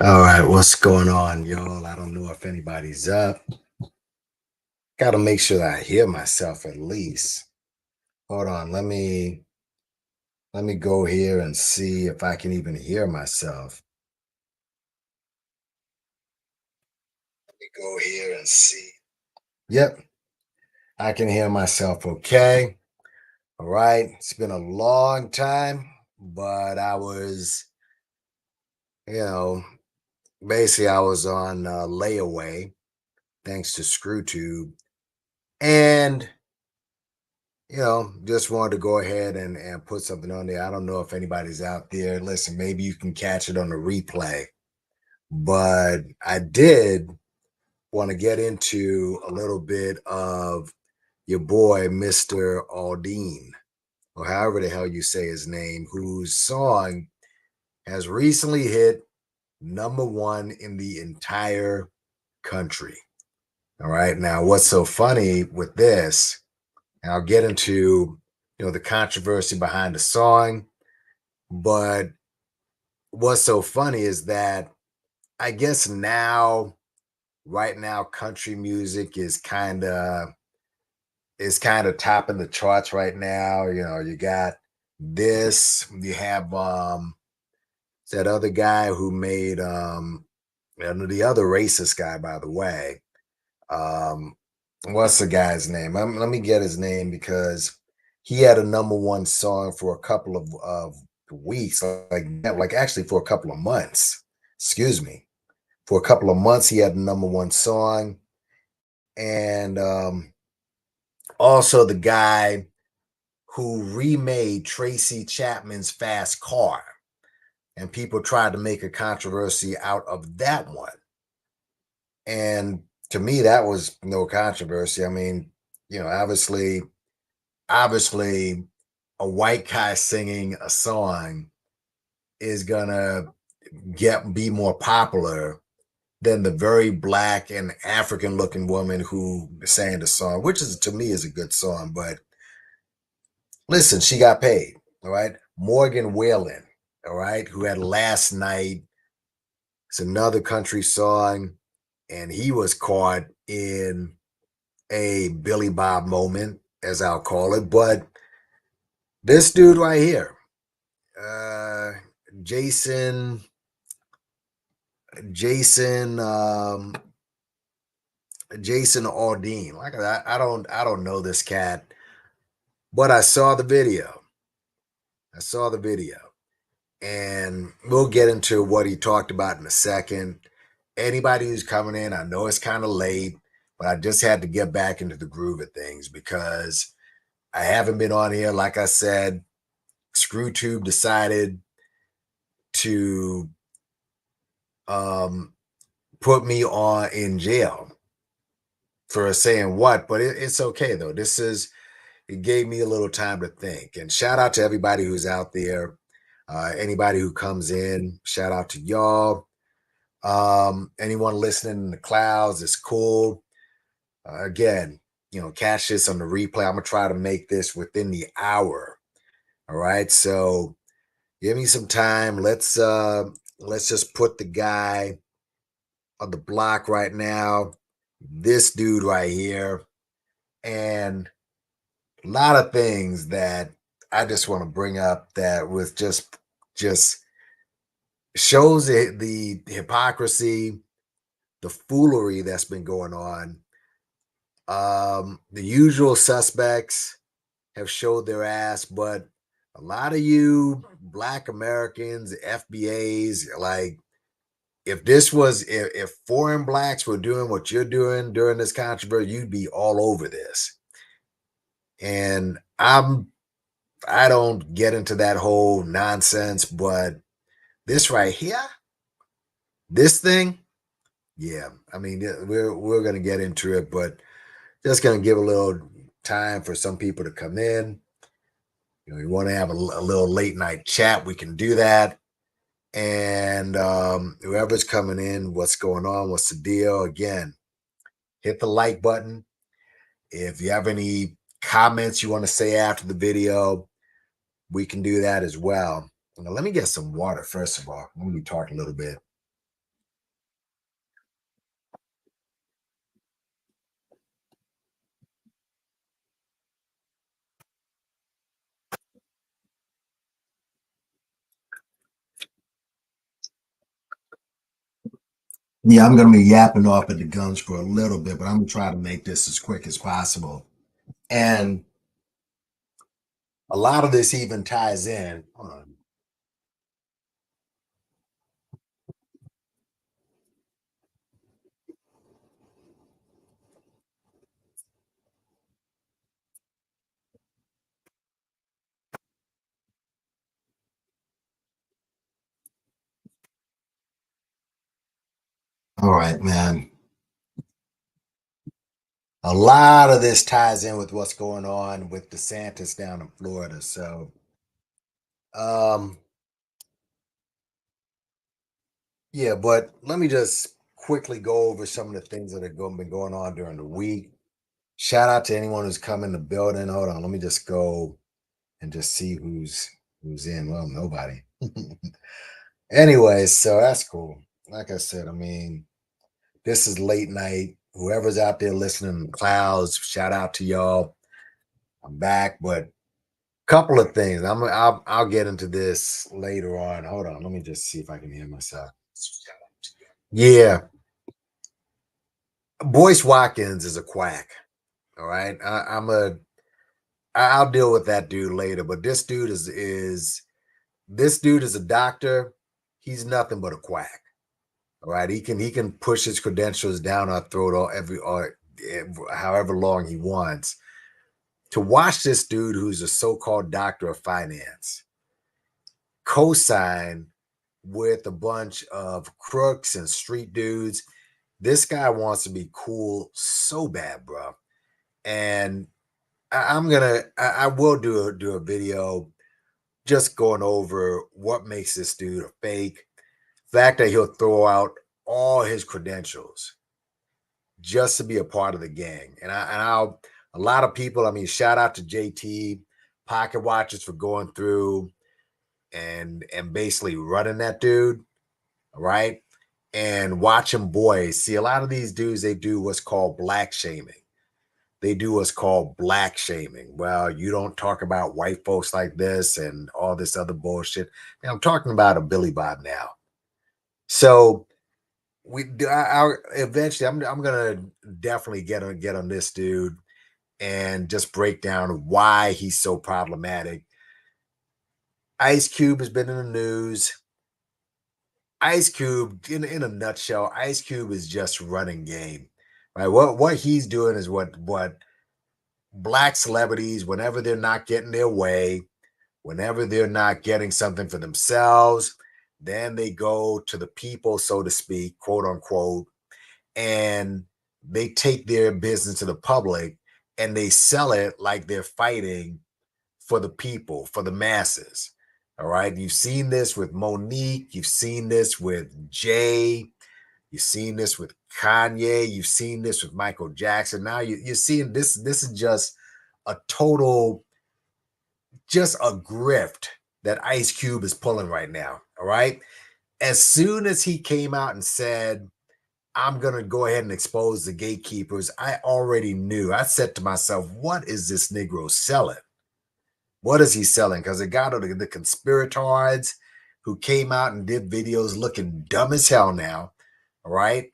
All right, what's going on, y'all? I don't know if anybody's up. Got to make sure that I hear myself at least. Hold on, let me go here and see if I can even hear myself. Let me go here and see. Yep, I can hear myself okay. All right, it's been a long time, but you know, basically I was on layaway thanks to ScrewTube, and just wanted to go ahead and put something on there. I don't know if anybody's out there. Listen, maybe you can catch it on the replay, but I did want to get into a little bit of your boy, Mr. Aldean, or however the hell you say his name, whose song has recently hit number one in the entire country. All right. Now, what's so funny with this, and I'll get into the controversy behind the song. But what's so funny is that I guess right now, country music is kind of topping the charts right now. You got this, you have that other guy who made and the other racist guy, by the way. Um, what's the guy's name? Let me get his name because he had a number one song for a couple of weeks, like actually for a couple of months. Excuse me, for a couple of months he had a number one song, and also the guy who remade Tracy Chapman's Fast Car, and people tried to make a controversy out of that one. And to me, that was no controversy. I mean, obviously, a white guy singing a song is gonna be more popular than the very black and African looking woman who sang the song, which is to me is a good song. But listen, she got paid. All right. Morgan Whalen, all right, who had Last Night. It's another country song, and he was caught in a Billy Bob moment, as I'll call it. But this dude right here, uh, Jason, Jason, Jason Aldean. Like I don't know this cat, but I saw the video. I saw the video, and we'll get into what he talked about in a second. Anybody who's coming in, I know it's kind of late, but I just had to get back into the groove of things because I haven't been on here. Like I said, ScrewTube decided to um, put me on in jail for saying what, but it's okay though. It gave me a little time to think. And shout out to everybody who's out there. Anybody who comes in, shout out to y'all. Anyone listening in the clouds is cool. Again, catch this on the replay. I'm gonna try to make this within the hour. All right. So give me some time. Let's just put the guy on the block right now. This dude right here. And a lot of things that I just want to bring up that was just shows the hypocrisy, the foolery that's been going on. The usual suspects have showed their ass, but a lot of you Black Americans, FBAs, like if foreign blacks were doing what you're doing during this controversy, you'd be all over this. And I don't get into that whole nonsense, but this right here, this thing, yeah. I mean, we're gonna get into it, but just gonna give a little time for some people to come in. You want to have a little late night chat, we can do that. And whoever's coming in, what's going on, what's the deal? Again, hit the like button. If you have any comments you want to say after the video, we can do that as well. Now, let me get some water first of all. Let me talk a little bit. Yeah, I'm going to be yapping off at the gums for a little bit, but I'm going to try to make this as quick as possible. And a lot of this even ties in. Hold on. All right, man. A lot of this ties in with what's going on with DeSantis down in Florida. So, um, yeah, but let me just quickly go over some of the things that have been going on during the week. Shout out to anyone who's come in the building. Hold on, let me just go and just see who's in. Well, nobody. Anyways, so that's cool. Like I said, I mean, this is late night. Whoever's out there listening in the clouds, shout out to y'all. I'm back, but couple of things. I'll get into this later on. Hold on, let me just see if I can hear myself. Yeah, Boyce Watkins is a quack. All right, I'll deal with that dude later. But this dude is a doctor. He's nothing but a quack. All right, he can push his credentials down our throat or however long he wants. To watch this dude who's a so-called doctor of finance co-sign with a bunch of crooks and street dudes. This guy wants to be cool so bad, bro. And I will do a video just going over what makes this dude a fake. Fact that he'll throw out all his credentials just to be a part of the gang. I'll a lot of people. I mean, shout out to JT Pocket Watchers for going through and basically running that dude. All right. And watching boys. See, a lot of these dudes, they do what's called black shaming. They do what's called black shaming. Well, you don't talk about white folks like this and all this other bullshit. And I'm talking about a Billy Bob now. So eventually I'm gonna definitely get on this dude and just break down why he's so problematic. Ice Cube has been in the news. Ice Cube, in a nutshell, Ice Cube is just running game, right? What he's doing is what black celebrities, whenever they're not getting their way, whenever they're not getting something for themselves, then they go to the people, so to speak, quote unquote, and they take their business to the public and they sell it like they're fighting for the people, for the masses. All right. You've seen this with Monique. You've seen this with Jay. You've seen this with Kanye. You've seen this with Michael Jackson. Now you're seeing this. This is just a total, just a grift that Ice Cube is pulling right now. All right. As soon as he came out and said, I'm going to go ahead and expose the gatekeepers, I already knew. I said to myself, what is this Negro selling? What is he selling? Because it got the conspirators who came out and did videos looking dumb as hell now, all right?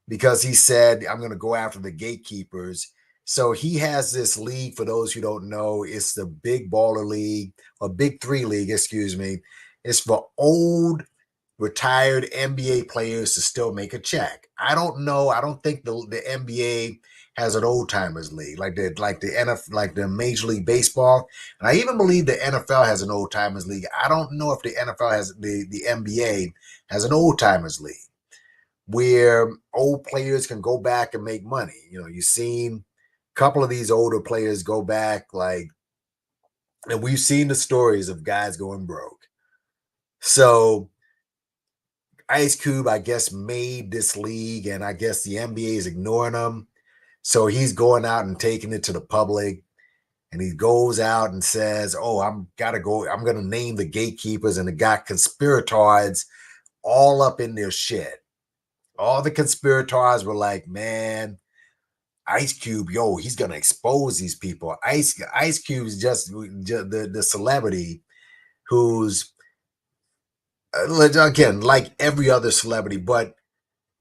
Because he said, I'm going to go after the gatekeepers. So he has this league, for those who don't know, it's the Big Baller League, or Big Three League, excuse me. It's for old retired NBA players to still make a check. I don't know. I don't think the NBA has an old timers league like the NFL, like the Major League Baseball, and I even believe the NFL has an old timers league. I don't know if the NFL has the NBA has an old timers league where old players can go back and make money. You know, you've seen a couple of these older players go back, like, and we've seen the stories of guys going broke. So Ice Cube, I guess, made this league, and I guess the NBA is ignoring him. So he's going out and taking it to the public, and he goes out and says, "Oh, I'm gotta go. I'm gonna name the gatekeepers," and it got conspirators all up in their shit. All the conspirators were like, "Man, Ice Cube, yo, he's gonna expose these people." Ice Cube's just the celebrity who's again like every other celebrity, but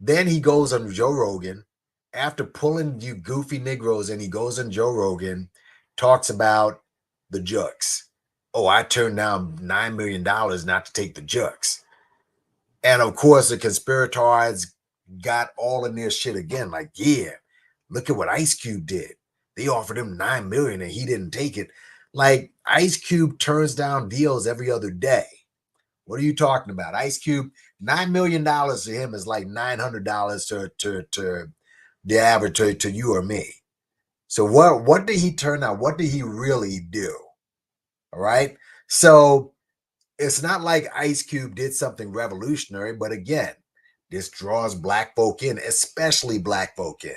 Then he goes on Joe Rogan after pulling you goofy Negroes, and he goes on Joe Rogan, talks about the jux. Oh, I turned down $9 million not to take the jux. And of course, the conspirators got all in their shit again. Like, yeah, look at what Ice Cube did. They offered him $9 million and he didn't take it. Like, Ice Cube turns down deals every other day. What are you talking about? Ice Cube, $9 million to him is like $900 to the average to you or me. So what did he turn out? What did he really do? All right. So it's not like Ice Cube did something revolutionary, but again, this draws black folk in, especially black folk in,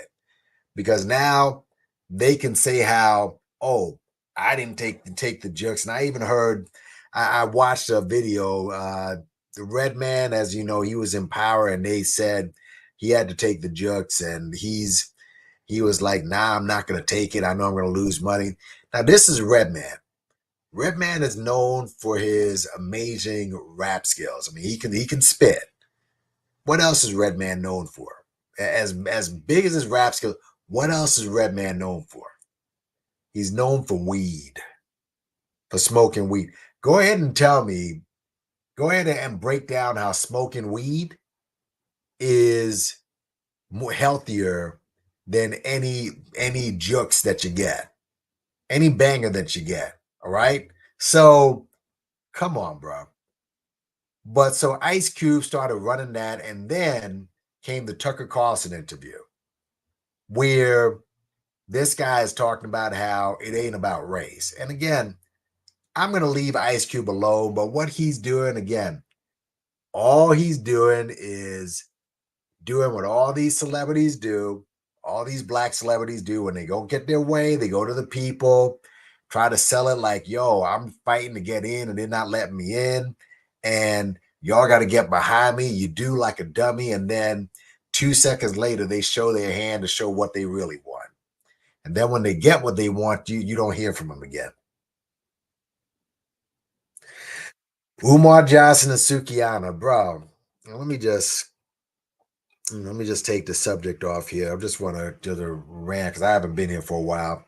because now they can say how, oh, I didn't take the jokes. And I even heard, I watched a video, the Red Man, as you know, he was in power, and they said he had to take the jokes, and he was like, nah, I'm not gonna take it. I know I'm gonna lose money. Now, this is Red Man. Redman is known for his amazing rap skills. I mean, he can spit. What else is Redman known for? As big as his rap skills, what else is Redman known for? He's known for weed, for smoking weed. Go ahead and tell me. Go ahead and break down how smoking weed is more healthier than any jukes that you get, any banger that you get. All right. So come on, bro. But so Ice Cube started running that, and then came the Tucker Carlson interview, where this guy is talking about how it ain't about race. And again, I'm going to leave Ice Cube alone, but what he's doing, again, all he's doing is doing what all these celebrities do, all these black celebrities do when they go get their way, they go to the people, try to sell it like, yo, I'm fighting to get in and they're not letting me in. And y'all got to get behind me. You do like a dummy. And then 2 seconds later, they show their hand to show what they really want. And then when they get what they want, you don't hear from them again. Umar Johnson and Sukiana, bro. Let me just take the subject off here. I just want to do the rant because I haven't been here for a while.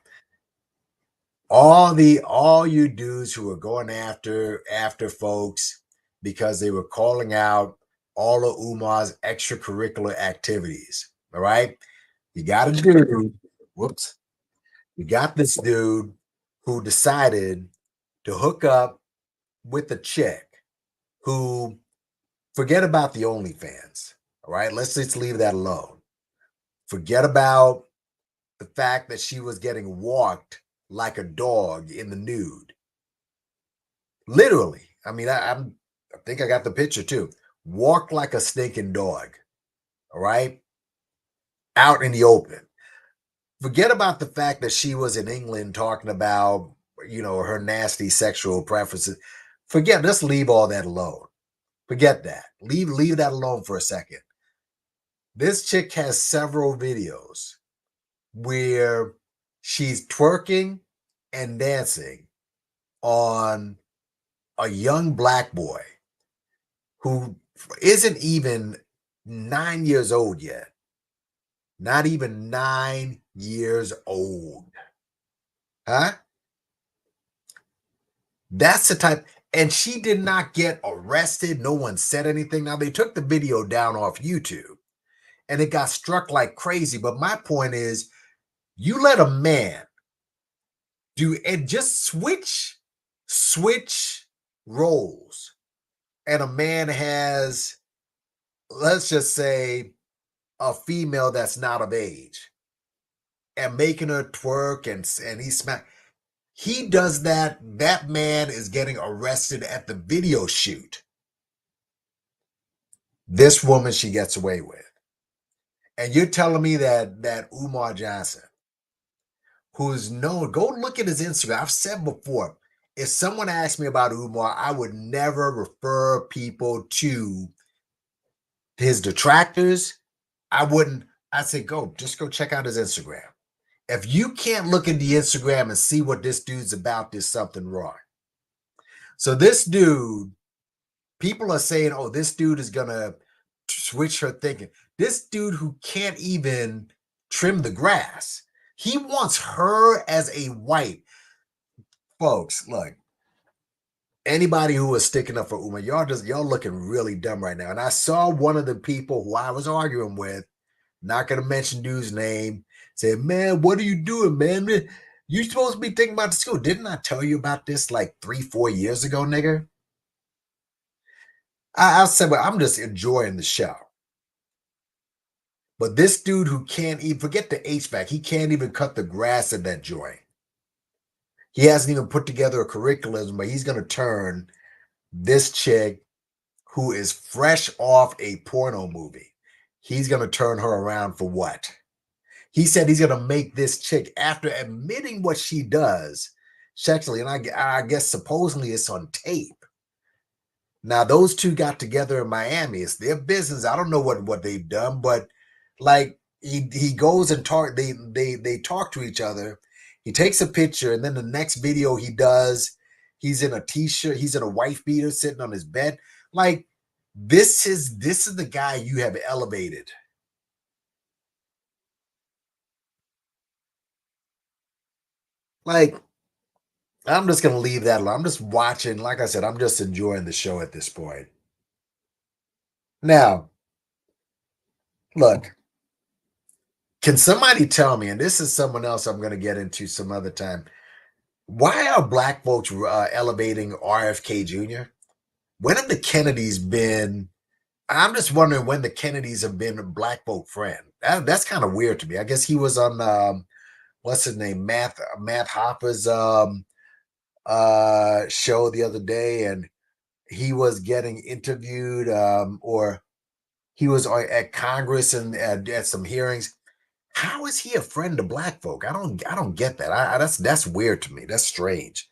All you dudes who are going after folks because they were calling out all of Umar's extracurricular activities. All right. You got a dude, whoops. You got this dude who decided to hook up with a chick who, forget about the OnlyFans. All right. Let's just leave that alone. Forget about the fact that she was getting walked like a dog in the nude. Literally. I mean, I think I got the picture too. Walked like a stinking dog. All right. Out in the open. Forget about the fact that she was in England talking about, her nasty sexual preferences. Forget, let's leave all that alone. Forget that. Leave that alone for a second. This chick has several videos where she's twerking and dancing on a young black boy who isn't even 9 years old yet. Not even 9 years old. Huh? That's the type. And she did not get arrested. No one said anything. Now, they took the video down off YouTube and it got struck like crazy. But my point is, you let a man do and just switch roles. And a man has, let's just say, a female that's not of age and making her twerk and he smack. He does that. That man is getting arrested at the video shoot. This woman she gets away with. And you're telling me that Umar Johnson, who's known, go look at his Instagram. I've said before, if someone asked me about Umar, I would never refer people to his detractors. I'd say, just go check out his Instagram. If you can't look at the Instagram and see what this dude's about, there's something wrong. So this dude, people are saying, oh, this dude is going to switch her thinking. This dude who can't even trim the grass. He wants her as a wife. Folks, look, anybody who was sticking up for Uma, y'all looking really dumb right now. And I saw one of the people who I was arguing with, not gonna mention dude's name, said, "Man, what are you doing, man? You supposed to be thinking about the school. Didn't I tell you about this like 3, 4 years ago, nigga?" I said, "Well, I'm just enjoying the show." But this dude who can't even forget the HVAC, he can't even cut the grass in that joint. He hasn't even put together a curriculum, but he's gonna turn this chick who is fresh off a porno movie. He's gonna turn her around for what? He said he's gonna make this chick, after admitting what she does sexually, and I guess supposedly it's on tape. Now those two got together in Miami. It's their business. I don't know what they've done, but like he goes and talk. They talk to each other. He takes a picture, and then the next video he does, he's in a t-shirt. He's in a wife beater, sitting on his bed. Like this is the guy you have elevated. Like I'm just gonna leave that alone. I'm just watching. Like I said, I'm just enjoying the show at this point. Now, look. Can somebody tell me, and this is someone else I'm going to get into some other time, why are black folks elevating RFK Jr.? When have the Kennedys been? I'm just wondering when the Kennedys have been a black folk friend. That's kind of weird to me. I guess he was on what's his name, Matt Hopper's show the other day, and he was getting interviewed, or he was at Congress and at some hearings. How is he a friend to black folk? I don't get that. That's weird to me. That's strange.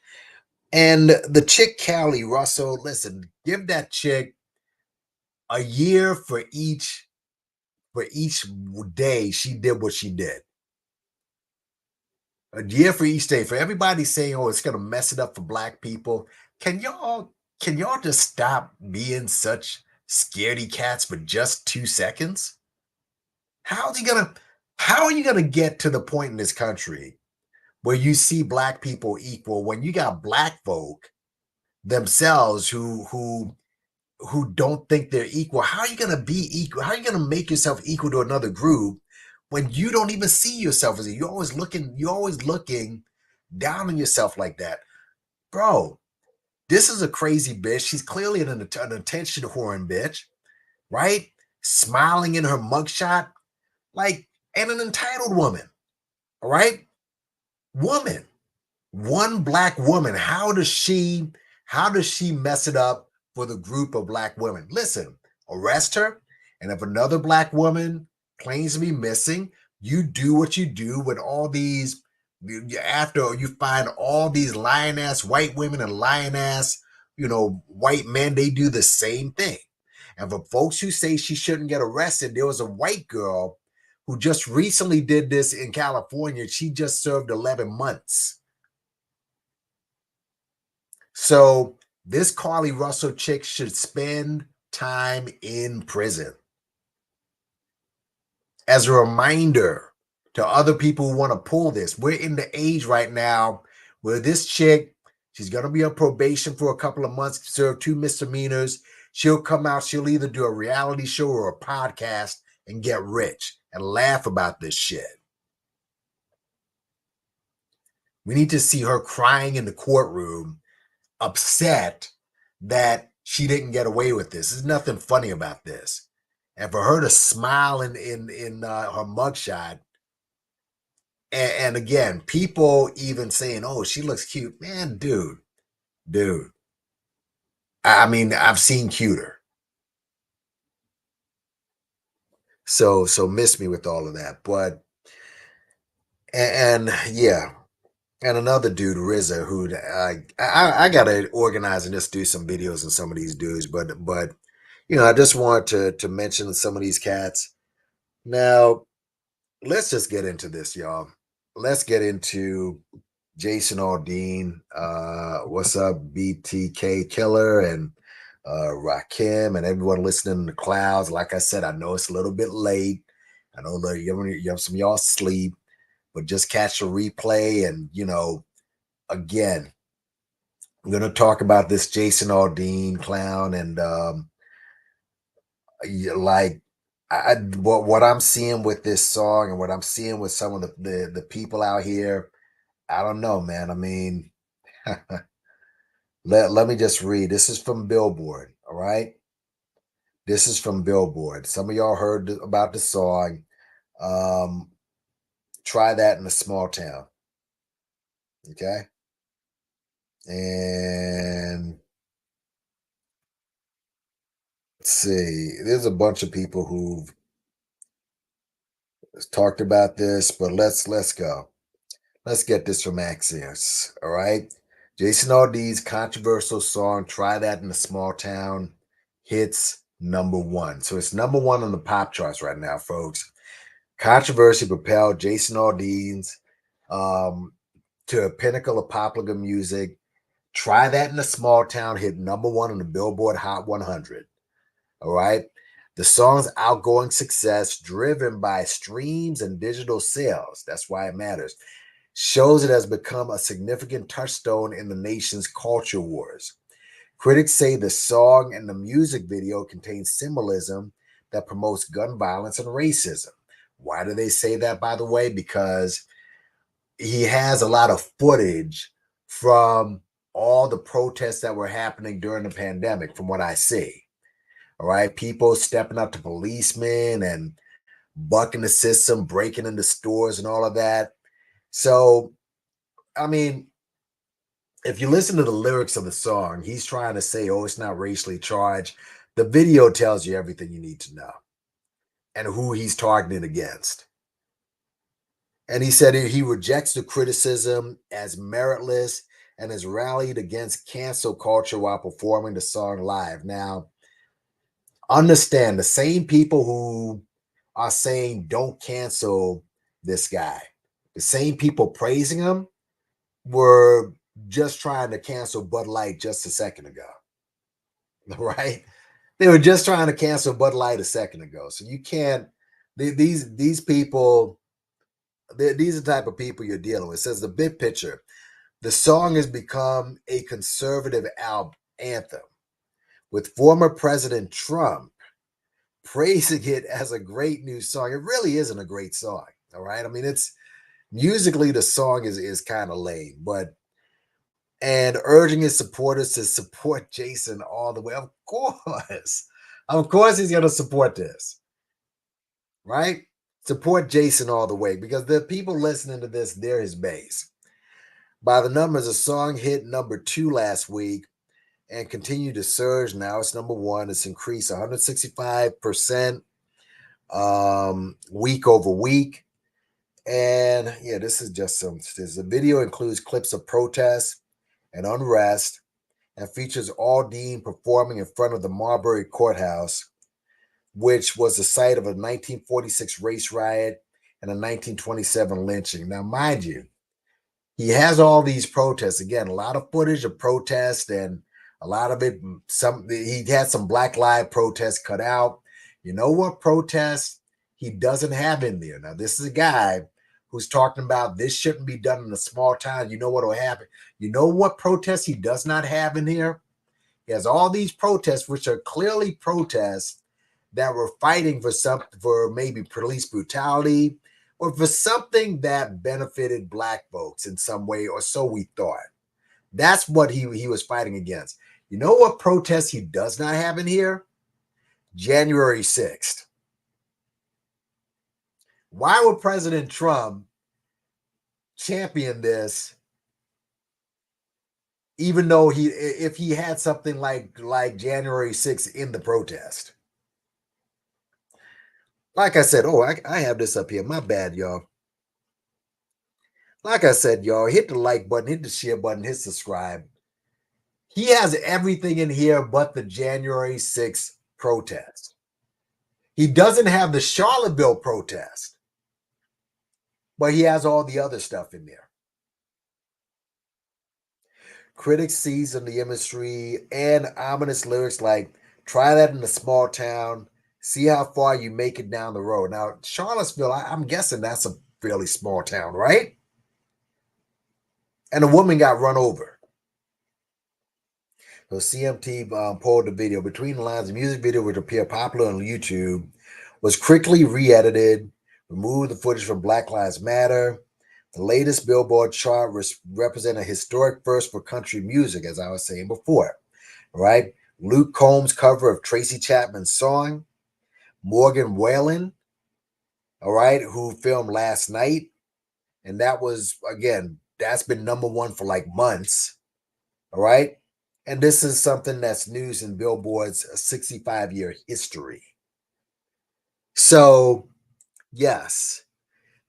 And the chick Callie Russell, listen, give that chick a year for each day she did what she did. A year for each day. For everybody saying, "Oh, it's gonna mess it up for black people." Can y'all just stop being such scaredy cats for just 2 seconds? How's he gonna how are you gonna get to the point in this country where you see black people equal when you got black folk themselves who don't think they're equal? How are you going to be equal? How are you going to make yourself equal to another group when you don't even see yourself as you're always looking down on yourself like that? Bro, this is a crazy bitch. She's clearly an attention whoring bitch, right? Smiling in her mugshot, like, and an entitled woman, all right? Woman, one black woman, how does she mess it up for the group of black women? Listen, arrest her, and if another black woman claims to be missing, you do what you do with all these, after you find all these lion ass white women and lion ass white men, they do the same thing. And for folks who say she shouldn't get arrested, there was a white girl who just recently did this in California. She just served 11 months. So this Carly Russell chick should spend time in prison as a reminder to other people who want to pull this. We're in the age right now where this chick, she's going to be on probation for a couple of months, serve 2 misdemeanors. She'll come out, she'll either do a reality show or a podcast and get rich and laugh about this shit. We need to see her crying in the courtroom, upset that she didn't get away with this. There's nothing funny about this. And for her to smile in her mugshot, and again, people even saying, "Oh, she looks cute," man, dude. I mean, I've seen cuter. So miss me with all of that, but and yeah, and another dude, RZA, who I gotta organize and just do some videos on some of these dudes, but I just want to mention some of these cats. Now, let's just get into this, y'all. Let's get into Jason Aldean. What's up, BTK Killer? And Rakim, and everyone listening in the clouds. Like I said, I know it's a little bit late. I know that you have some of y'all sleep, but just catch the replay. And, again, I'm going to talk about this Jason Aldean clown. And like, what I'm seeing with this song and what I'm seeing with some of the people out here, I don't know, man. I mean, let me just read. This is from Billboard. All right. This is from Billboard. Some of y'all heard about the song. Um, Try that in a small town. Okay. And let's see. There's a bunch of people who've talked about this, but let's go. Let's get this from Axios. All right. Jason Aldean's controversial song "Try That in a Small Town" hits number one. So it's number one on the pop charts right now, folks. Controversy propelled Jason Aldean's um, to a pinnacle of popular music. Try That in a Small Town hit number one on the Billboard Hot 100. All right. The song's outgoing success, driven by streams and digital sales, that's why it matters, shows it has become a significant touchstone in the nation's culture wars. Critics say the song and the music video contain symbolism that promotes gun violence and racism. Why do they say that, by the way? Because he has a lot of footage from all the protests that were happening during the pandemic, from what I see. All right. People stepping up to policemen and bucking the system, breaking into stores and all of that. So, I mean, if you listen to the lyrics of the song, he's trying to say, oh, it's not racially charged. The video tells you everything you need to know and who he's targeting against. And he said he rejects the criticism as meritless and has rallied against cancel culture while performing the song live. Now, understand the same people who are saying don't cancel this guy, the same people praising him were just trying to cancel Bud Light just a second ago, right? They were just trying to cancel Bud Light a second ago. So you can't. These people. These are the type of people you're dealing with. It says the big picture. The song has become a conservative anthem, with former President Trump praising it as a great new song. It really isn't a great song. All right. I mean, it's musically the song is kind of lame, but and urging his supporters to support Jason all the way. Of course. Of course he's gonna support this, right? Support Jason all the way because the people listening to this, they're his base. By the numbers, the song hit number 2 last week and continued to surge. Now it's number 1. It's increased 165% week over week. And yeah, this is just the video includes clips of protests and unrest and features Aldean performing in front of the Marbury Courthouse, which was the site of a 1946 race riot and a 1927 lynching. Now, mind you, he has all these protests. Again, a lot of footage of protests, and a lot of it, he had some Black Lives protests cut out. You know what protests he doesn't have in there? Now, this is a guy who's talking about this shouldn't be done in a small town. You know what will happen? You know what protests he does not have in here? He has all these protests, which are clearly protests that were fighting for maybe police brutality or for something that benefited Black folks in some way, or so we thought. That's what he was fighting against. You know what protests he does not have in here? January 6th. Why would President Trump champion this, even though if he had something like January 6th in the protest? Like I said, I have this up here. My bad, y'all. Like I said, y'all, hit the like button, hit the share button, hit subscribe. He has everything in here but the January 6th protest. He doesn't have the Charlottesville protest, but he has all the other stuff in there. Critics seasoned the imagery and ominous lyrics like "Try that in a small town, see how far you make it down the road." Now, Charlottesville, I'm guessing that's a fairly small town, right? And a woman got run over. So CMT pulled the video between the lines. The music video, which appeared popular on YouTube, was quickly re-edited, removed the footage from Black Lives Matter. The latest Billboard chart represent a historic first for country music, as I was saying before. Right? Luke Combs' cover of Tracy Chapman's song, Morgan Wallen, all right, who filmed Last Night, and that was again, that's been number one for like months. All right. And this is something that's news in Billboard's 65-year history. So, yes,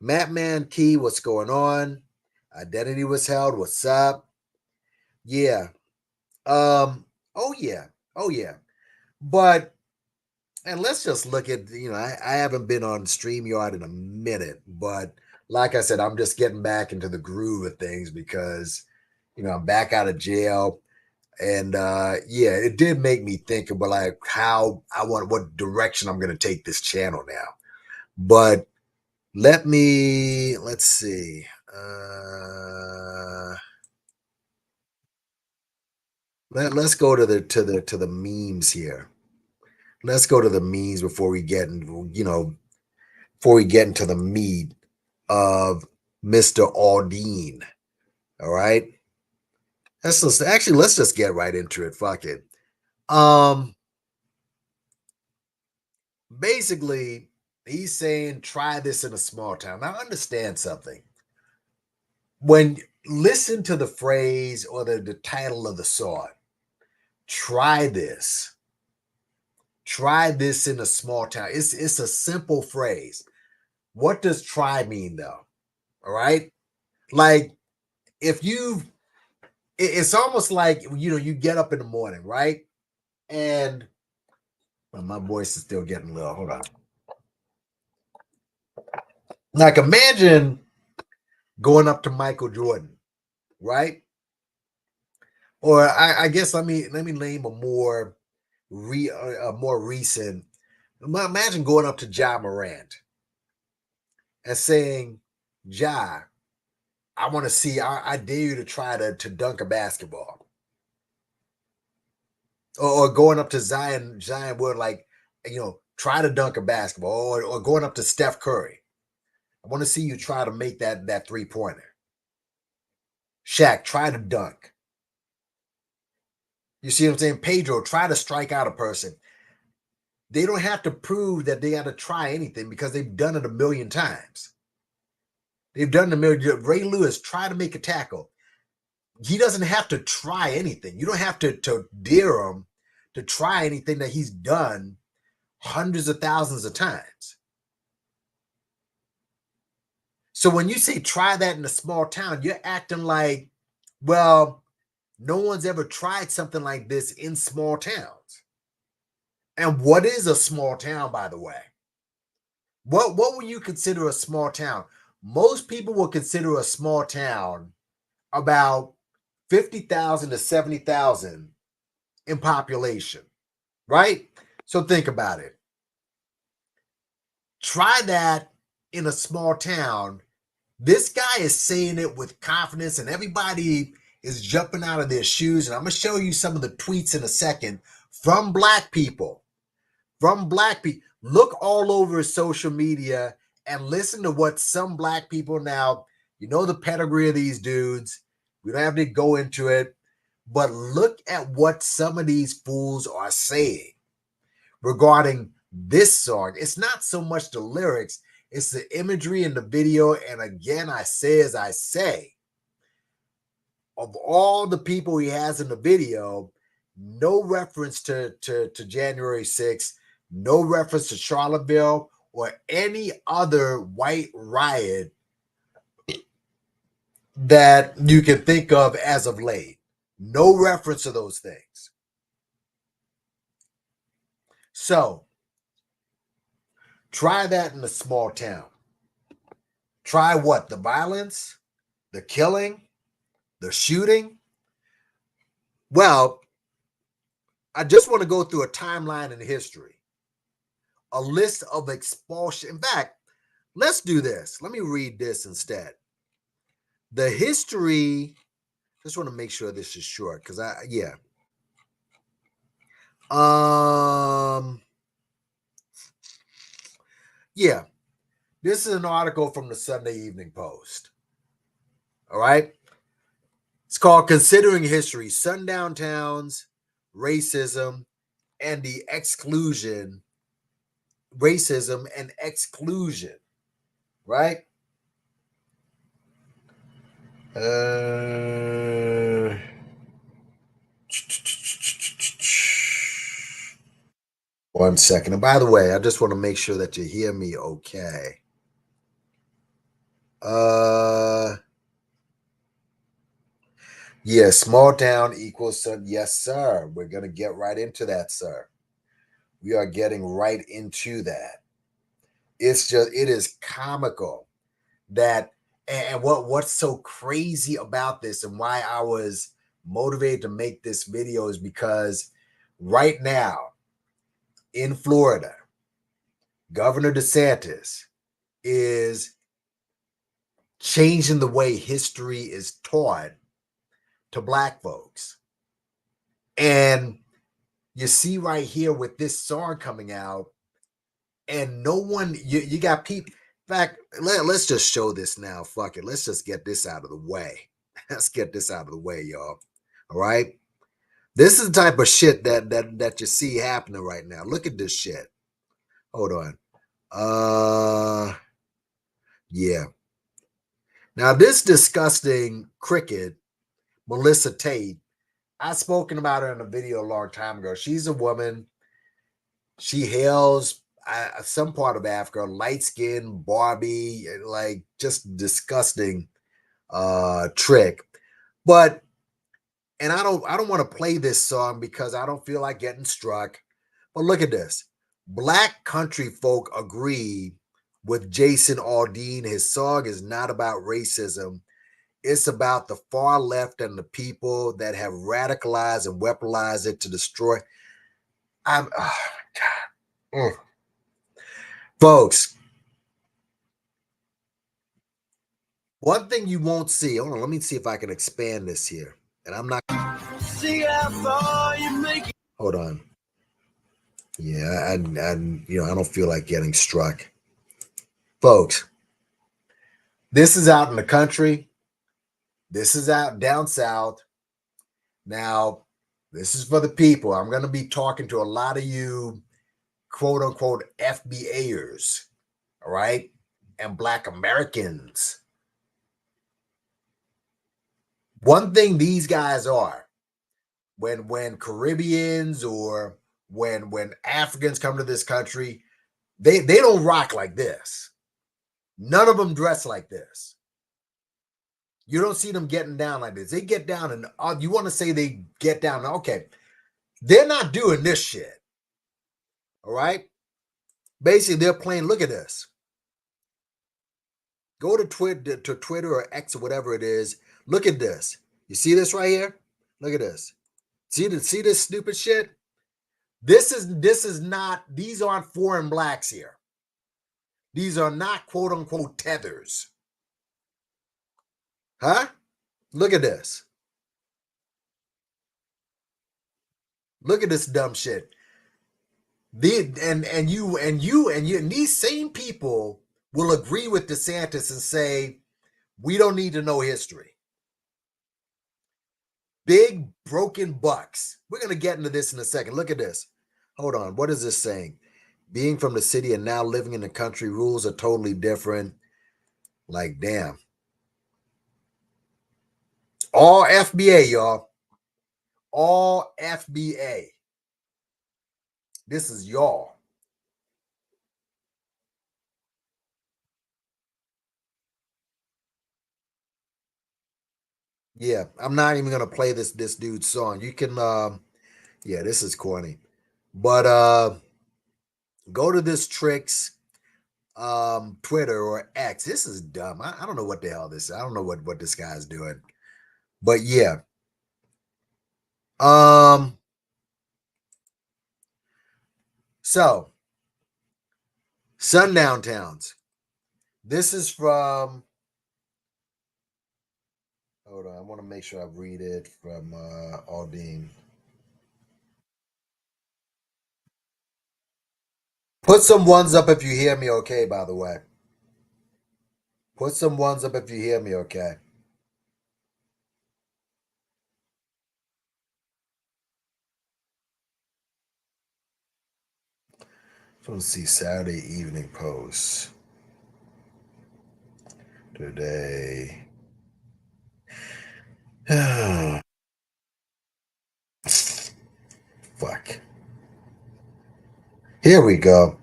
Madman Key, what's going on? Identity was held. What's up? Yeah. Oh yeah. Oh yeah. But and let's just look at, I haven't been on StreamYard in a minute, but like I said, I'm just getting back into the groove of things because, I'm back out of jail. And yeah, it did make me think about like how what direction I'm gonna take this channel now. But let's see. Let's go to the memes here. Let's go to the memes before we get into, before we get into the meat of Mr. Aldean. All right. Let's just get right into it. Fuck it. Um Basically, he's saying try this in a small town. Now understand something. When listen to the phrase or the title of the song, try this. Try this in a small town. It's a simple phrase. What does try mean though? All right. Like if you it's almost like you get up in the morning, right? And well, my voice is still getting low. Hold on. Like imagine going up to Michael Jordan, right? Or I guess let me name a more recent. Imagine going up to Ja Morant and saying, Ja, I want to see. I dare you to try to dunk a basketball, or going up to Zion Wood like, try to dunk a basketball, or going up to Steph Curry. I want to see you try to make that 3-pointer. Shaq, try to dunk. You see what I'm saying? Pedro, try to strike out a person. They don't have to prove that they got to try anything because they've done it a million times. They've done it a million. Ray Lewis, try to make a tackle. He doesn't have to try anything. You don't have to dare him to try anything that he's done hundreds of thousands of times. So when you say try that in a small town, you're acting like, well, no one's ever tried something like this in small towns. And what is a small town, by the way? What would you consider a small town? Most people will consider a small town about 50,000 to 70,000 in population, right? So think about it. Try that in a small town. This guy is saying it with confidence, and everybody is jumping out of their shoes. And I'm going to show you some of the tweets in a second from black people. From black people. Look all over social media and listen to what some black people now, the pedigree of these dudes. We don't have to go into it, but look at what some of these fools are saying regarding this song. It's not so much the lyrics, it's the imagery in the video. And again, I say, as I say, of all the people he has in the video, no reference to January 6th, no reference to Charlottesville or any other white riot that you can think of as of late. No reference to those things. So, try that in a small town. Try what? The violence, the killing, the shooting. Well, I just want to go through a timeline in history, a list of expulsion. In fact, let's do this. Let me read this instead. The history, just want to make sure this is short because yeah. Yeah, this is an article from the Sunday Evening Post. All right. It's called Considering History, Sundown Towns, Racism, and the Exclusion. Racism and Exclusion. Right? One second. And by the way, I just want to make sure that you hear me okay. Yeah, small town equals son. Yes, sir. We're gonna get right into that, sir. We are getting right into that. It is comical that, and what's so crazy about this and why I was motivated to make this video is because right now in Florida, Governor DeSantis is changing the way history is taught to Black folks. And you see right here with this song coming out, and no one, you got people. In fact, let's just show this now. Fuck it. Let's just get this out of the way. Let's get this out of the way, y'all. All right. This is the type of shit that you see happening right now. Look at this shit. Hold on. Yeah. Now this disgusting cricket, Melissa Tate, I've spoken about her in a video a long time ago. She's a woman. She hails some part of Africa, light skin, Barbie, like just disgusting trick. But and I don't want to play this song because I don't feel like getting struck. But look at this. Black country folk agree with Jason Aldean. His song is not about racism. It's about the far left and the people that have radicalized and weaponized it to destroy. I'm oh, God. Folks, one thing you won't see. Hold on, let me see if I can expand this here. And I'm not. See how far you make it. Hold on. Yeah, I I don't feel like getting struck. Folks, this is out in the country. This is out down south. Now, this is for the people. I'm going to be talking to a lot of you, quote unquote, FBAers, all right, and Black Americans. One thing these guys are, when Caribbeans or when Africans come to this country, they don't rock like this. None of them dress like this. You don't see them getting down like this. They get down and you want to say they get down. Okay. They're not doing this shit. All right. Basically, they're playing. Look at this. Go to Twitter or X or whatever it is. Look at this. You see this right here? Look at this. See this stupid shit? This is not, these aren't foreign blacks here. These are not quote unquote tethers. Huh? Look at this. Look at this dumb shit. And these same people will agree with DeSantis and say, we don't need to know history. Big broken bucks. We're going to get into this in a second. Look at this. Hold on. What is this saying? Being from the city and now living in the country, rules are totally different. Like, damn. All FBA, y'all. All FBA. This is y'all. Yeah, I'm not even gonna play this dude's song. You can yeah, this is corny. But go to this tricks Twitter or X. This is dumb. I don't know what the hell this is. I don't know what this guy's doing. But yeah. Um, so sundown towns. This is from. Hold on, I want to make sure I read it from Aldean. Put some ones up if you hear me okay, by the way. Put some ones up if you hear me okay. Let's see, Saturday Evening Post. Today. Fuck. Here we go.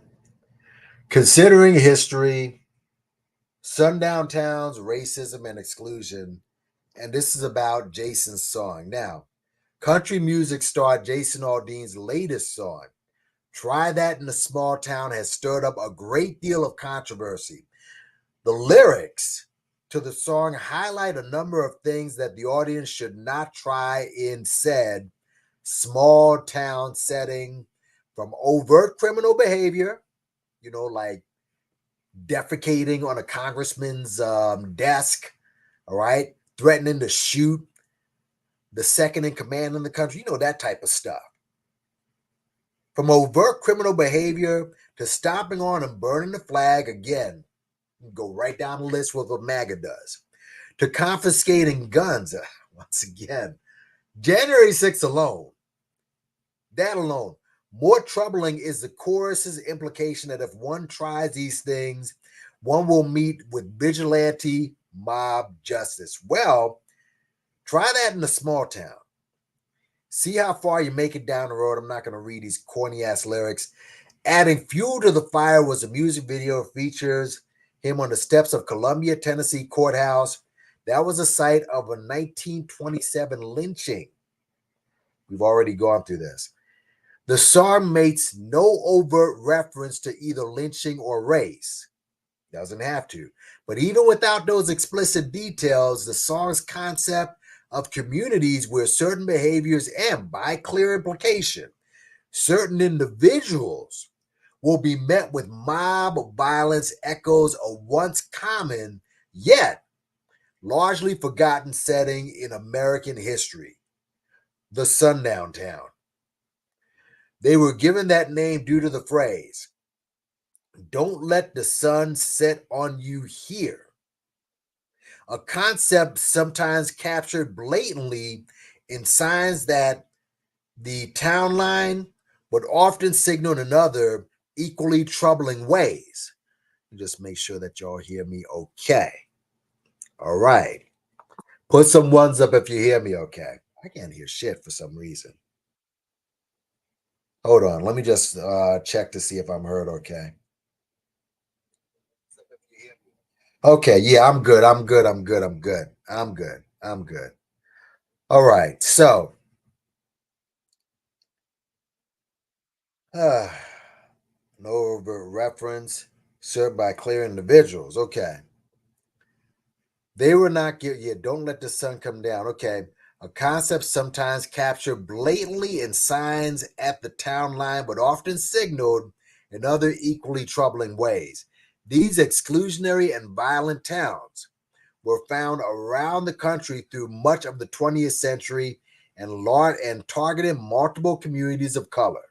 Considering history, sundown towns, racism, and exclusion. And this is about Jason's song. Now, country music star Jason Aldean's latest song, Try That in a Small Town, has stirred up a great deal of controversy. The lyrics to the song highlight a number of things that the audience should not try in said small town setting, from overt criminal behavior, like defecating on a congressman's desk, all right, threatening to shoot the second in command in the country, that type of stuff. From overt criminal behavior to stomping on and burning the flag, again, go right down the list with what MAGA does, to confiscating guns. Once again, January 6th alone, that alone. More troubling is the chorus's implication that if one tries these things, one will meet with vigilante mob justice. Well, try that in a small town. See how far you make it down the road. I'm not going to read these corny ass lyrics. Adding fuel to the fire was a music video that features him on the steps of Columbia, Tennessee courthouse. That was the site of a 1927 lynching. We've already gone through this. The song makes no overt reference to either lynching or race. Doesn't have to. But even without those explicit details, the song's concept of communities where certain behaviors and, by clear implication, certain individuals will be met with mob violence echoes a once common, yet largely forgotten setting in American history, the sundown town. They were given that name due to the phrase, "Don't let the sun set on you here," a concept sometimes captured blatantly in signs that the town line, but often signaled in other equally troubling ways. Just make sure that y'all hear me okay. All right. Put some ones up if you hear me okay. I can't hear shit for some reason. Hold on. Let me just check to see if I'm heard okay. Okay. Yeah, I'm good. I'm good. I'm good. I'm good. I'm good. I'm good. All right. So, uh, no overt reference served by clear individuals. Okay. They were not given, yeah, don't let the sun come down. Okay. A concept sometimes captured blatantly in signs at the town line, but often signaled in other equally troubling ways. These exclusionary and violent towns were found around the country through much of the 20th century and targeted multiple communities of color.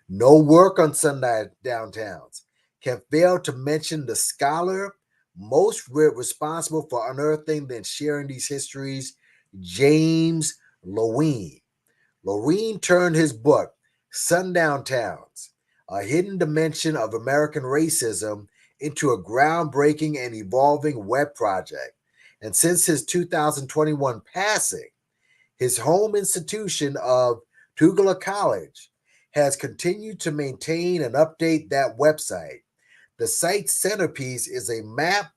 No work on sundown downtowns can fail to mention the scholar most responsible for unearthing and sharing these histories, James Lewin. Lewin turned his book, Sundown Towns, A Hidden Dimension of American Racism, into a groundbreaking and evolving web project. And since his 2021 passing, his home institution of Tugela College has continued to maintain and update that website. The site's centerpiece is a map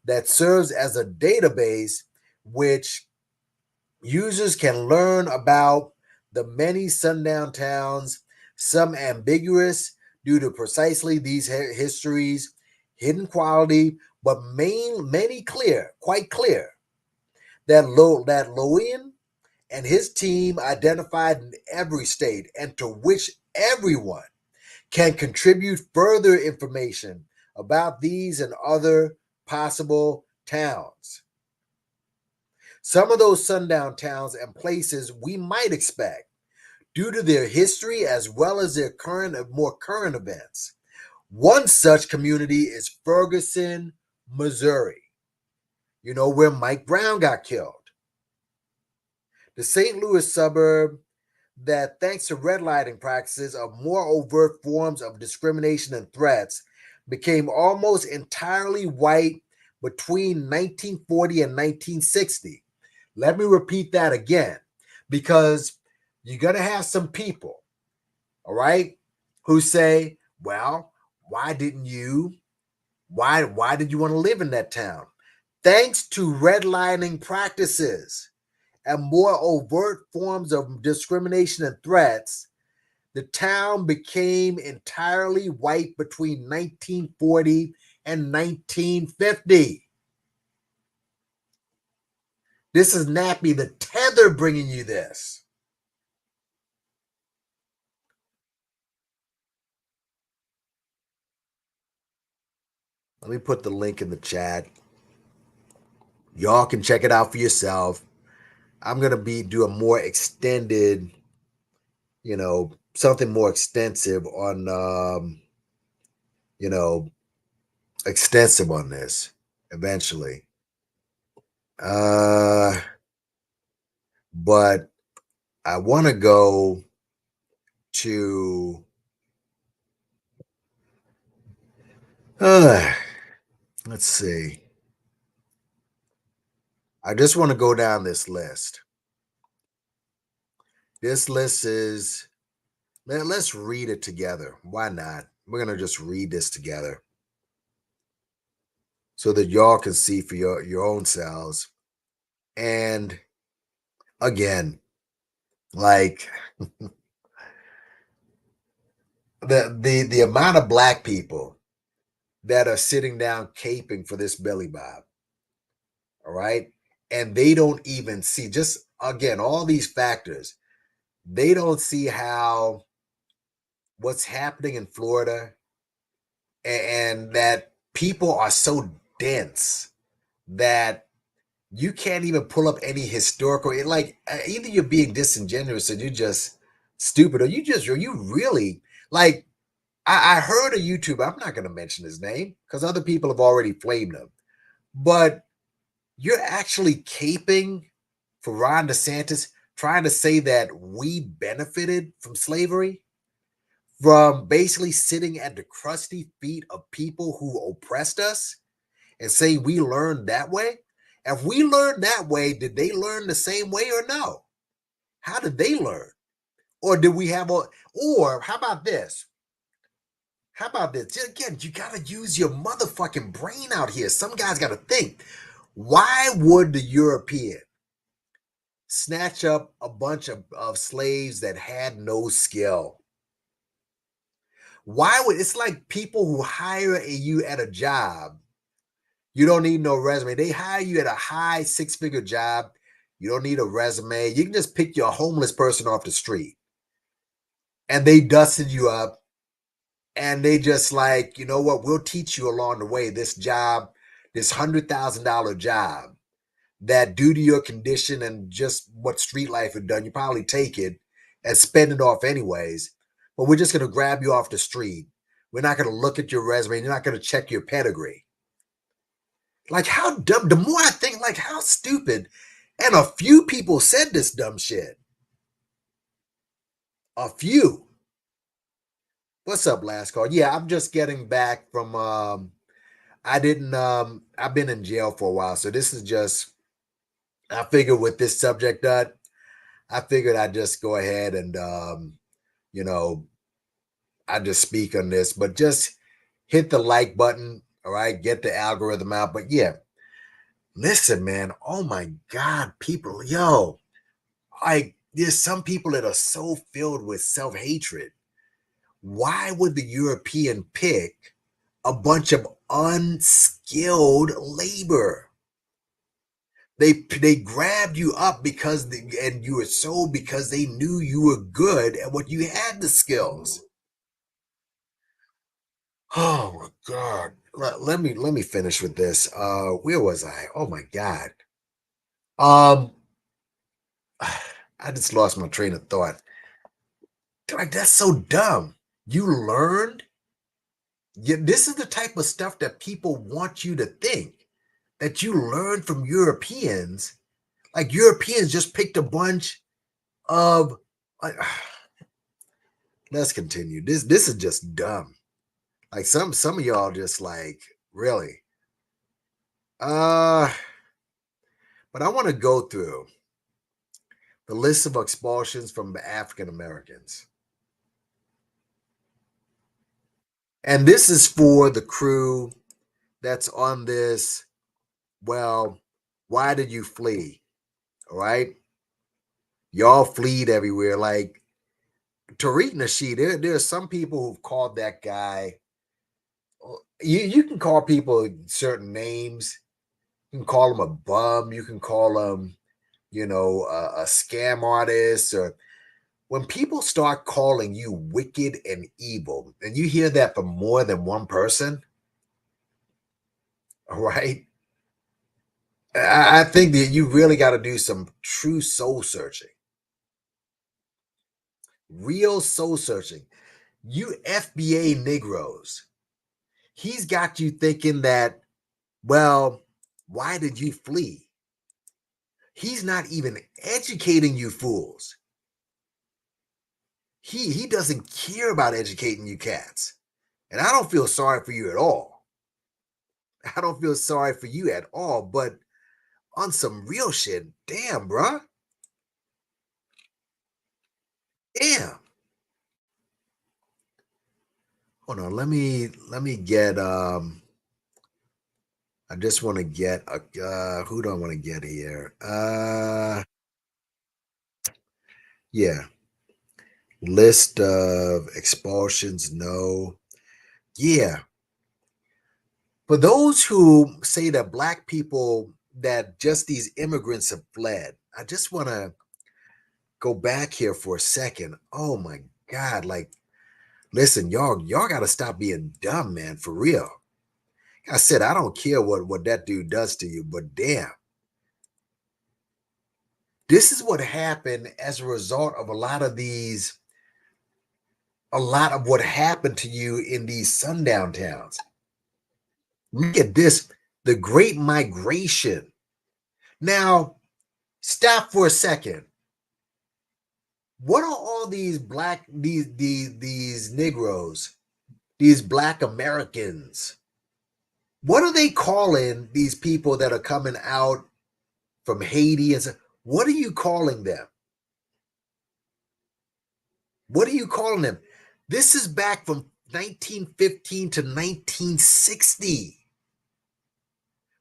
that serves as a database which users can learn about the many sundown towns, some ambiguous due to precisely these histories, hidden quality, but many clear, quite clear, that Lewin and his team identified in every state and to which everyone can contribute further information about these and other possible towns. Some of those sundown towns and places we might expect due to their history as well as their more current events. One such community is Ferguson, Missouri. You know where Mike Brown got killed. The St. Louis suburb that, thanks to redlining practices of more overt forms of discrimination and threats, became almost entirely white between 1940 and 1960. Let me repeat that again, because you're going to have some people, all right, who say, well, why did you want to live in that town? Thanks to redlining practices and more overt forms of discrimination and threats, the town became entirely white between 1940 and 1950. This is Nappy the Tether bringing you this. Let me put the link in the chat. Y'all can check it out for yourself. I'm going to do a more extended, something more extensive on, extensive on this eventually. But I want to go to let's see. I just want to go down this list. This list is, let's read it together. Why not? We're going to just read this together so that y'all can see for your own selves. And again, like the amount of black people that are sitting down caping for this Billy Bob, all right? And they don't even see, just again, all these factors, they don't see how what's happening in Florida and that people are so dense that you can't even pull up any historical, either you're being disingenuous or you're just stupid, or you really, like, I heard a YouTuber, I'm not going to mention his name because other people have already flamed him, but you're actually caping for Ron DeSantis, trying to say that we benefited from slavery, from basically sitting at the crusty feet of people who oppressed us, and say we learned that way. If we learned that way, did they learn the same way or no? How did they learn? Or did we have or how about this? How about this? Again, you got to use your motherfucking brain out here. Some guys got to think. Why would the European snatch up a bunch of slaves that had no skill? Why would, it's like people who hire you at a job. You don't need no resume. They hire you at a high six-figure job. You don't need a resume. You can just pick your homeless person off the street. And they dusted you up. And they just like, you know what? We'll teach you along the way this job, this $100,000 job that, due to your condition and just what street life had done, you probably take it and spend it off anyways. But we're just going to grab you off the street. We're not going to look at your resume. You're not going to check your pedigree. Like, how dumb, the more I think, like, how stupid. And a few people said this dumb shit. A few. What's up, last call? Yeah, I'm just getting back from, I've been in jail for a while. So this is just, I figured with this subject that, I figured I'd just go ahead and, I just speak on this, but just hit the like button. All right. Get the algorithm out. But yeah, listen, man. Oh my God, people, yo, there's some people that are so filled with self-hatred. Why would the European pick a bunch of unskilled labor? They grabbed you up and you were sold because they knew you were good and what you had the skills. Oh my God. Let me finish with this. Where was I? Oh my God. Um I just lost my train of thought. Like that's so dumb. You learned. Yeah, this is the type of stuff that people want you to think that you learned from Europeans. Like Europeans just picked a bunch of. Like, let's continue. This is just dumb. Like some of y'all just like really. Uh, but I want to go through the list of expulsions from African Americans, and this is for the crew that's on this. Well, why did you flee? All right, y'all fleed everywhere. Like Tariq Nasheed, there are some people who've called that guy. You can call people certain names. You can call him a bum. You can call him, a scam artist. Or when people start calling you wicked and evil, and you hear that from more than one person, all right, I think that you really got to do some true soul searching, real soul searching. You FBA Negroes, he's got you thinking that, well, why did you flee? He's not even educating you fools. He doesn't care about educating you cats. And I don't feel sorry for you at all. I don't feel sorry for you at all. But on some real shit, damn, bruh. Damn. Hold on. Let me get I just want to get a who do I want to get here? Yeah. List of expulsions, no. Yeah. For those who say that black people, that just these immigrants have fled, I just want to go back here for a second. Oh my God. Like, listen, y'all got to stop being dumb, man, for real. Like I said, I don't care what that dude does to you, but damn. This is what happened as a result of a lot of what happened to you in these sundown towns. Look at this, the Great Migration. Now, stop for a second. What are all these Negroes, these black Americans? What are they calling these people that are coming out from Haiti and what are you calling them? What are you calling them? This is back from 1915 to 1960.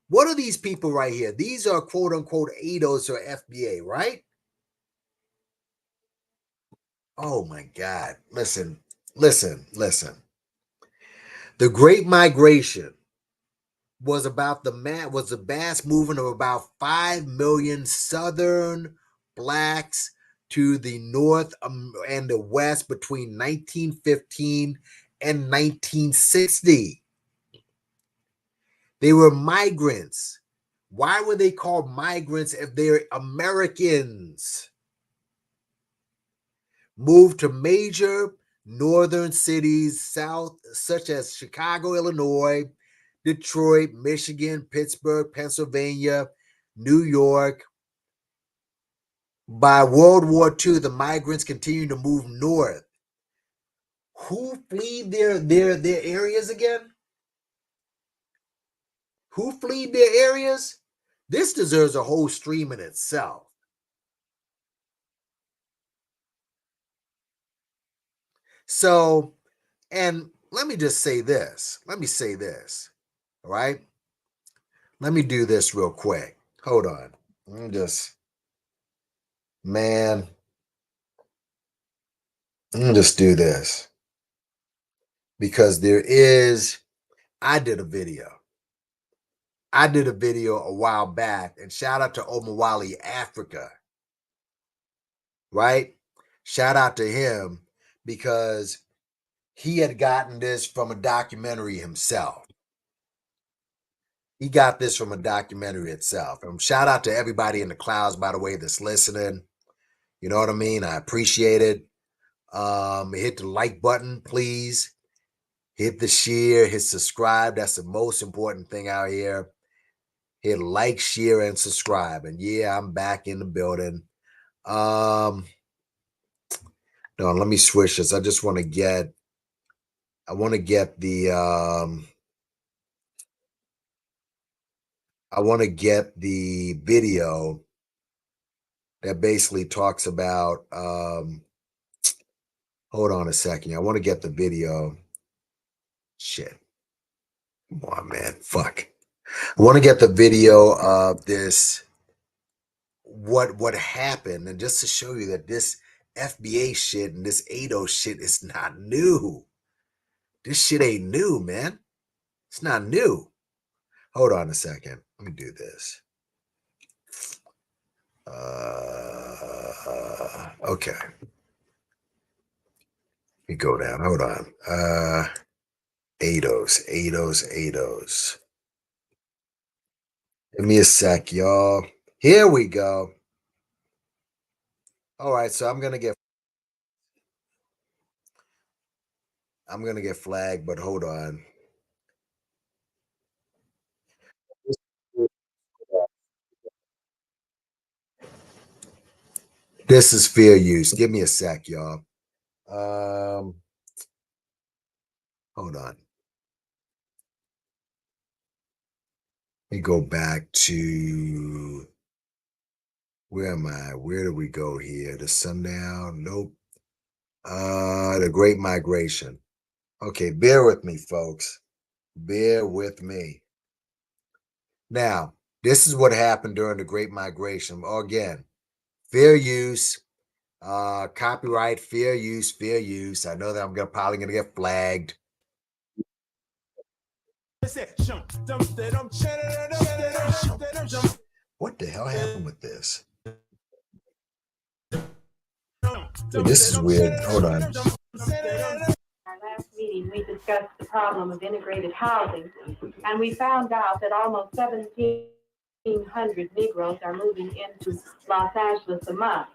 What are these people right here? These are quote unquote ADOS or FBA, right? Oh my God. Listen. The Great Migration was a mass movement of about 5 million Southern blacks to the north and the west between 1915 and 1960. They were migrants. Why were they called migrants if they're Americans? Moved to major northern cities south, such as Chicago, Illinois, Detroit, Michigan, Pittsburgh, Pennsylvania, New York. By World War II, the migrants continued to move north. Who fled their areas again? Who fled their areas? This deserves a whole stream in itself. So, and let me just say this. Let me say this. All right. Let me do this real quick. Hold on. I'm just, man, I'm gonna just do this because I did a video. I did a video a while back, and shout out to Omawali Africa, right? Shout out to him because he had gotten this from a documentary himself. He got this from a documentary itself. And shout out to everybody in the clouds, by the way, that's listening. You know what I mean? I appreciate it. Hit the like button, please. Hit the share, hit subscribe. That's the most important thing out here. Hit like, share, and subscribe. And yeah, I'm back in the building. No, let me switch this. I just want to get, I want to get the, I want to get the video that basically talks about, hold on a second. I want to get the video. Shit. Come on, man. Fuck. I want to get the video of this, what happened, and just to show you that this FBA shit and this ADO shit is not new. This shit ain't new, man. It's not new. Hold on a second. Let me do this. Okay. Let me go down. Hold on. ADOs. Give me a sec, y'all. Here we go. All right, so I'm gonna get flagged, but hold on. This is fair use. Give me a sec, y'all. Hold on. Let me go back to, where am I? Where do we go here? The sundown? Nope. The Great Migration. Okay, bear with me, folks. Bear with me. Now, this is what happened during the Great Migration. Again, fair use, copyright, fair use. I know that I'm probably gonna get flagged. What the hell happened with this? Hey, this is weird. Hold on. Our last meeting, we discussed the problem of integrated housing, and we found out that almost 1,700 Negroes are moving into Los Angeles a month.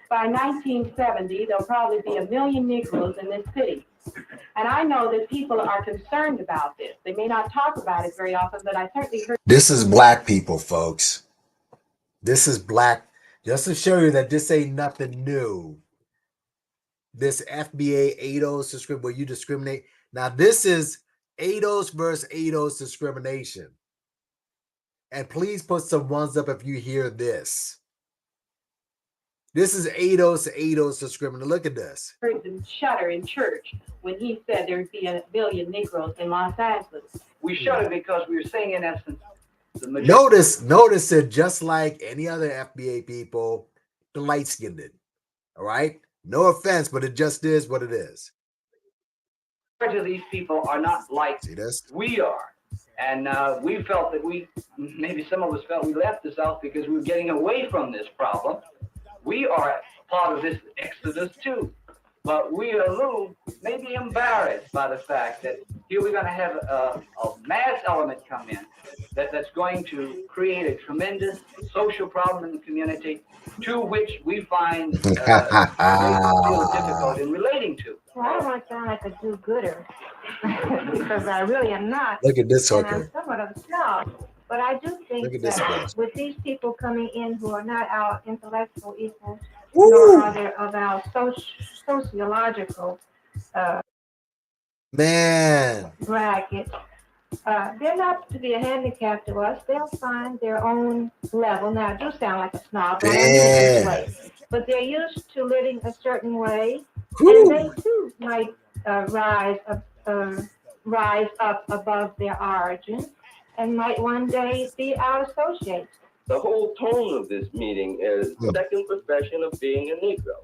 By 1970, there'll probably be 1 million Negroes in this city. And I know that people are concerned about this. They may not talk about it very often, but I certainly heard. This is black people, folks. This is black. Just to show you that this ain't nothing new. This FBA ADOS discrimination, where you discriminate. Now, this is ADOS versus ADOS discrimination. And please put some ones up if you hear this. This is ADOS discrimination. Look at this. Heard them shudder in church when he said there'd be 1 million Negroes in Los Angeles. We shudder because we were saying, in essence, the notice it, just like any other FBA people, the light-skinned it. All right? No offense, but it just is what it is. These people are not like we are. And we felt that maybe some of us felt we left the South because we were getting away from this problem. We are part of this exodus too. But we are a little maybe embarrassed by the fact that here we're going to have a mass element come in that's going to create a tremendous social problem in the community, to which we find a deal difficult in relating to. Well, I don't want to sound like a do-gooder because I really am not. Look at this hooker. hooker. I'm somewhat of a snob, but I do think that with these people coming in who are not our intellectual equals, nor are they of our sociological bracket, they're not to be a handicap to us. They'll find their own level. Now, I do sound like a snob, but, but they're used to living a certain way, and they too might rise up above their origin and might one day be our associates. The whole tone of this meeting is second profession of being a Negro.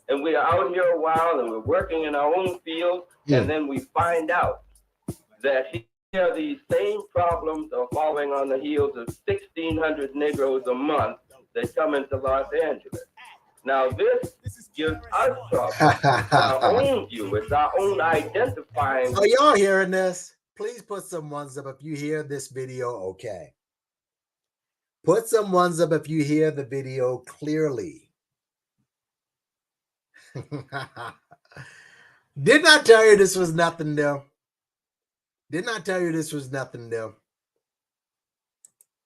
And we are out here a while and we're working in our own field, and then we find out that Here, these same problems are falling on the heels of 1,600 Negroes a month that come into Los Angeles. Now, this gives us trouble. It's our own view. It's our own identifying. Are y'all hearing this? Please put some ones up if you hear this video okay. Put some ones up if you hear the video clearly. Didn't I tell you this was nothing new? Didn't I tell you this was nothing new?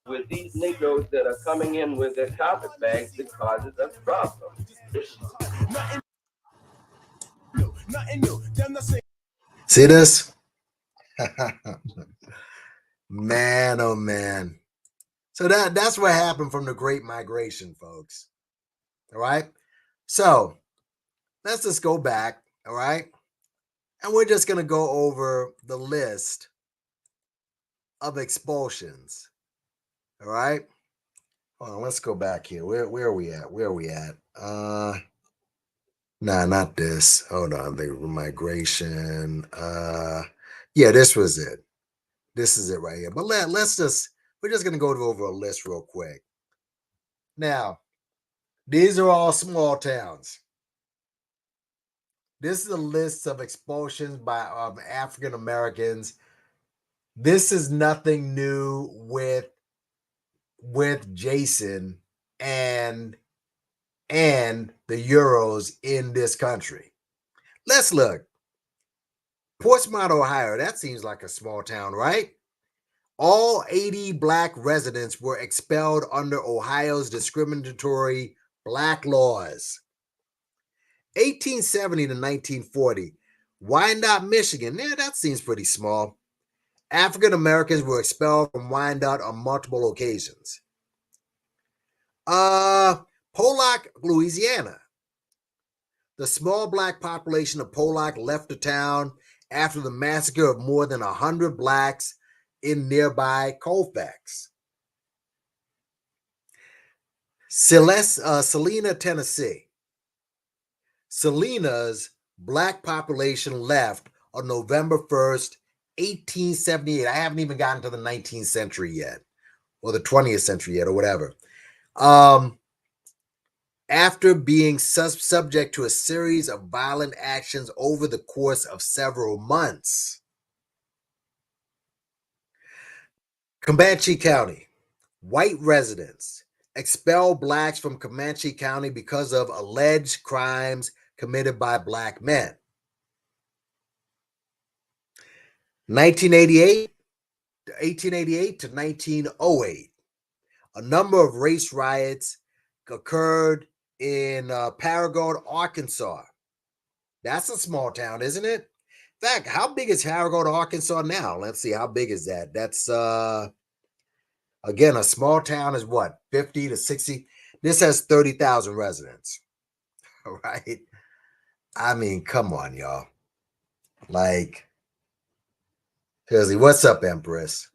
With these Negroes that are coming in with their carpetbags that causes us problems. See this? Man, oh man. So that's what happened from the Great Migration, folks. All right. So let's just go back. All right. And we're just going to go over the list of expulsions. All right. Hold on, let's go back here. Where are we at? Where are we at? Nah, not this. Hold on. The migration. Yeah, this was it. This is it right here. But we're just gonna go over a list real quick. Now, these are all small towns. This is a list of expulsions by African Americans. This is nothing new with Jason and the Euros in this country. Let's look. Portsmouth, Ohio. That seems like a small town, right? All 80 Black residents were expelled under Ohio's discriminatory Black laws. 1870 to 1940. Wyandotte, Michigan. Yeah, that seems pretty small. African Americans were expelled from Wyandotte on multiple occasions. Pollock, Louisiana. The small Black population of Pollock left the town after the massacre of more than 100 Blacks in nearby Colfax. Salina, Tennessee. Selena's Black population left on November 1st, 1878. I haven't even gotten to the 19th century yet, or the 20th century yet, or whatever. After being subject to a series of violent actions over the course of several months. Comanche County. White residents expel Blacks from Comanche County because of alleged crimes committed by Black men. 1888 to 1908. A number of race riots occurred in Paragon, Arkansas. That's a small town, isn't it? In fact, how big is Paragon, Arkansas now? Let's see, how big is that? That's, again, a small town is what, 50 to 60? This has 30,000 residents, all right? I mean, come on, y'all. Like, seriously, what's up, Empress?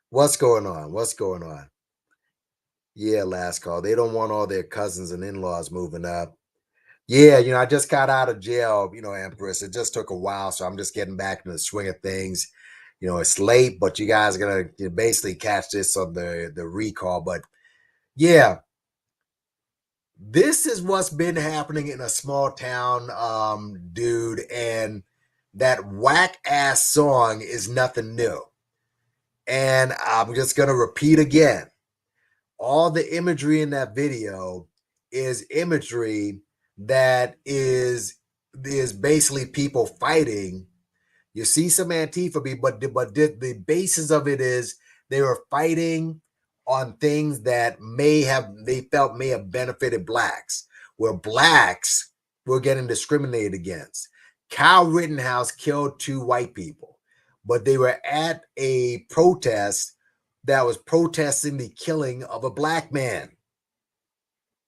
What's going on? What's going on? Yeah, last call. They don't want all their cousins and in-laws moving up. Yeah, I just got out of jail, Empress. It just took a while, so I'm just getting back into the swing of things. It's late, but you guys are going to basically catch this on the recall. But yeah, this is what's been happening in a small town, dude. And that whack-ass song is nothing new. And I'm just going to repeat again. All the imagery in that video is imagery that is basically people fighting. You see some Antifa people, but the basis of it is they were fighting on things that they felt may have benefited Blacks, where Blacks were getting discriminated against. Kyle Rittenhouse killed 2 white people, but they were at a protest that was protesting the killing of a Black man.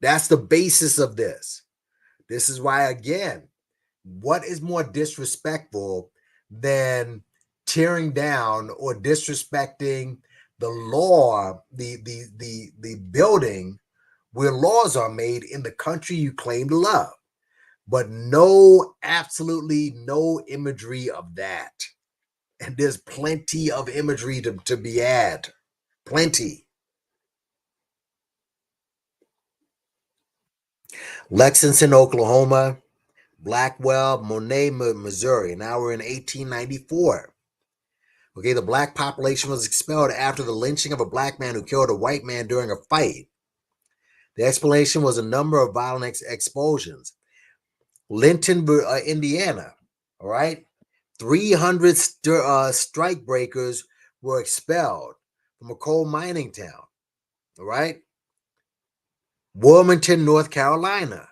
That's the basis of this. This is why, again, what is more disrespectful than tearing down or disrespecting the law, the building where laws are made in the country you claim to love? But absolutely no imagery of that. And there's plenty of imagery to be had. Plenty. Lexington, Oklahoma. Blackwell, Monet, Missouri. Now we're in 1894. Okay, the black population was expelled after the lynching of a black man who killed a white man during a fight. The explanation was a number of violent explosions. Linton, Indiana, all right? 300 strike breakers were expelled from a coal mining town, all right? Wilmington, North Carolina.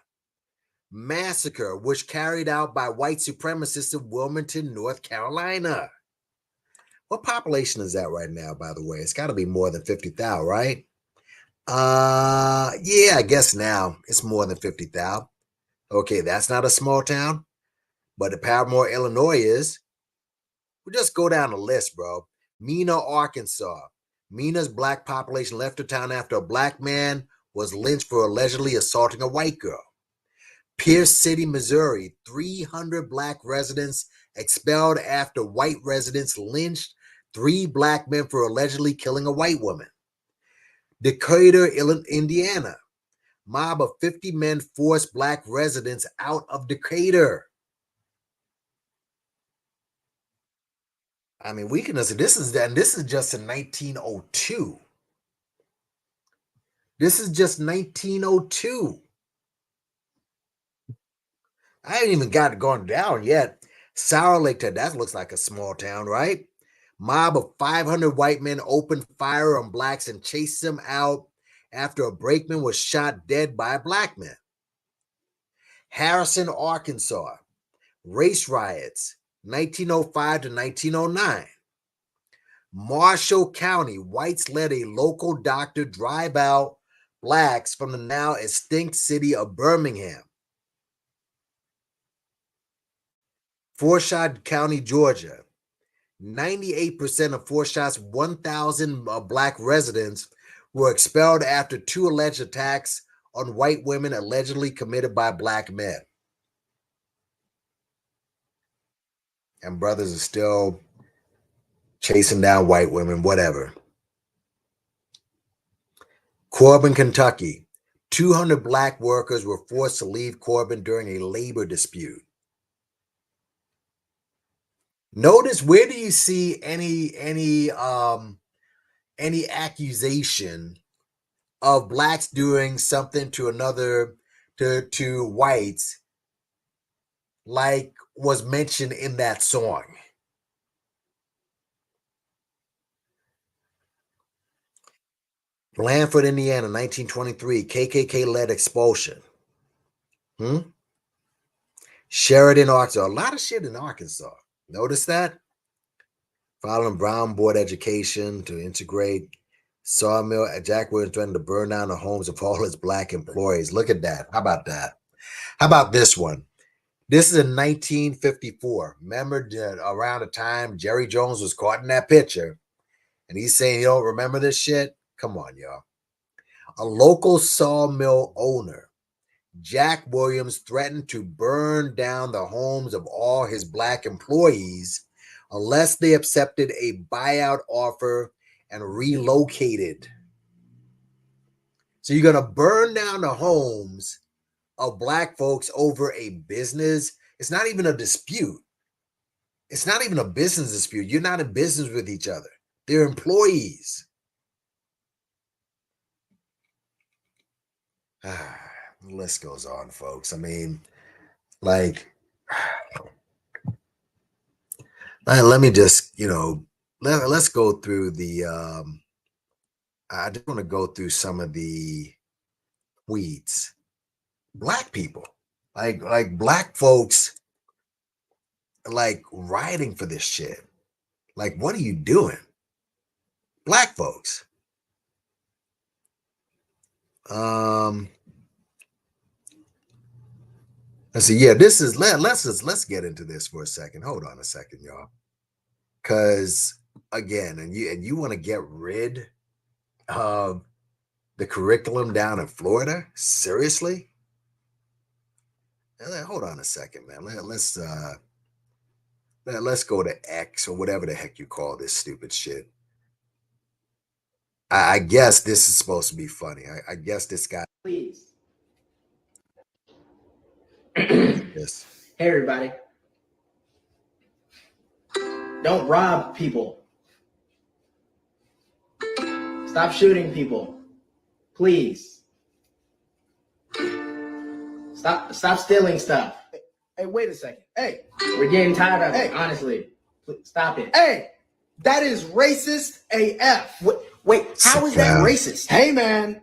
Massacre, which carried out by white supremacists in Wilmington, North Carolina. What population is that right now, by the way? It's got to be more than 50,000, right? Yeah, I guess now it's more than 50,000. Okay, that's not a small town, but the Paramore, Illinois is. We'll just go down the list, bro. Mena, Arkansas. Mena's black population left the town after a black man was lynched for allegedly assaulting a white girl. Pierce City, Missouri. 300 black residents expelled after white residents lynched 3 black men for allegedly killing a white woman. Decatur, Indiana. Mob of 50 men forced black residents out of Decatur. I mean, we can say this is just in 1902. This is just 1902. I haven't even got it gone down yet. Sour Lake, that looks like a small town, right? Mob of 500 white men opened fire on blacks and chased them out after a brakeman was shot dead by a black man. Harrison, Arkansas. Race riots, 1905 to 1909. Marshall County, whites led a local doctor drive out blacks from the now extinct city of Birmingham. Forsyth County, Georgia. 98% of Forsyth's 1,000 black residents were expelled after 2 alleged attacks on white women allegedly committed by black men. And brothers are still chasing down white women, whatever. Corbin, Kentucky. 200 black workers were forced to leave Corbin during a labor dispute. Notice, where do you see any accusation of blacks doing something to another, to whites, like was mentioned in that song? Blandford, Indiana, 1923, KKK-led expulsion. Sheridan, Arkansas. A lot of shit in Arkansas. Notice that? Following Brown Board education to integrate sawmill. Jack Williams threatened to burn down the homes of all his black employees. Look at that. How about that? How about this one? This is in 1954. Remember around the time Jerry Jones was caught in that picture, and he's saying, you don't remember this shit? Come on, y'all. A local sawmill owner, Jack Williams, threatened to burn down the homes of all his black employees unless they accepted a buyout offer and relocated. So you're going to burn down the homes of black folks over a business? It's not even a dispute. It's not even a business dispute. You're not in business with each other. They're employees. The list goes on, folks. I mean, like, let me just, let's go through the, I just want to go through some of the tweets. Black people, like black folks, like writing for this shit. Like, what are you doing? Black folks. Let's see. Yeah, this is let's get into this for a second. Hold on a second, y'all. Cause again, and you want to get rid of the curriculum down in Florida? Seriously? Hold on a second, man. Let's go to X or whatever the heck you call this stupid shit. I guess this is supposed to be funny. I guess this guy. Please. Yes. Hey, everybody. Don't rob people. Stop shooting people. Please. Stop stealing stuff. Hey, wait a second. Hey, we're getting tired of it, honestly. Please, stop it. Hey, that is racist AF. Wait, how is that racist? Hey, man,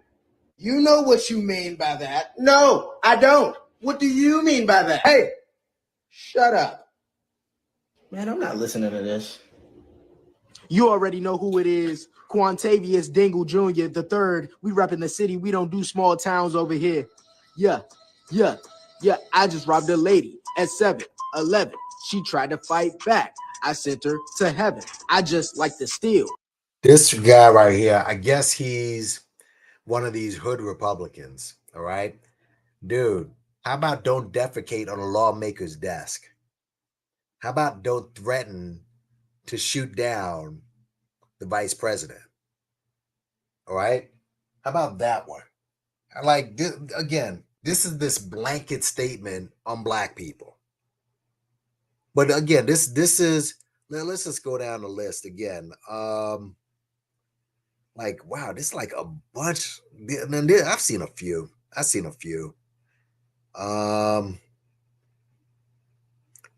you know what you mean by that. No, I don't. What do you mean by that? Hey, shut up. Man, I'm not listening to this. You already know who it is. Quantavious Dingle Jr. the third. We repping the city. We don't do small towns over here. Yeah. I just robbed a lady at 7-Eleven. She tried to fight back. I sent her to heaven. I just like to steal. This guy right here, I guess he's one of these hood Republicans. All right, dude. How about don't defecate on a lawmaker's desk? How about don't threaten to shoot down the vice president? All right. How about that one? Like this, again, this is this blanket statement on black people. But again, this is, let's just go down the list again. Like, wow, this is like a bunch. I've seen a few.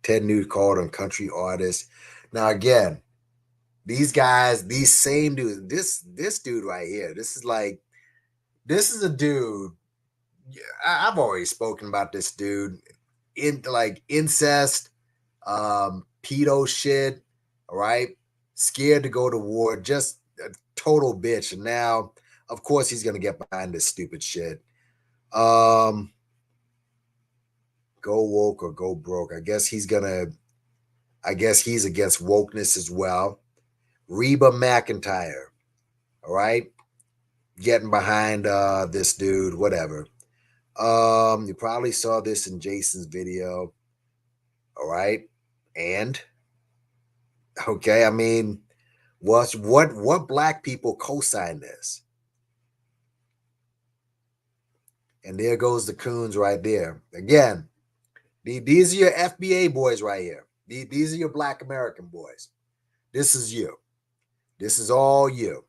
Ted Nugent called on country artists. Now again, these guys, these same dudes, this dude right here, this is a dude. I've already spoken about this dude in like incest, pedo shit. All right, scared to go to war, just a total bitch. And now, of course, he's gonna get behind this stupid shit. Go woke or go broke. I guess he's against wokeness as well. Reba McEntire, all right, getting behind this dude, whatever. You probably saw this in Jason's video, all right, and okay, I mean, what black people co-sign this? And there goes the coons right there again. These are your FBA boys right here. These are your Black American boys. This is you. This is all you.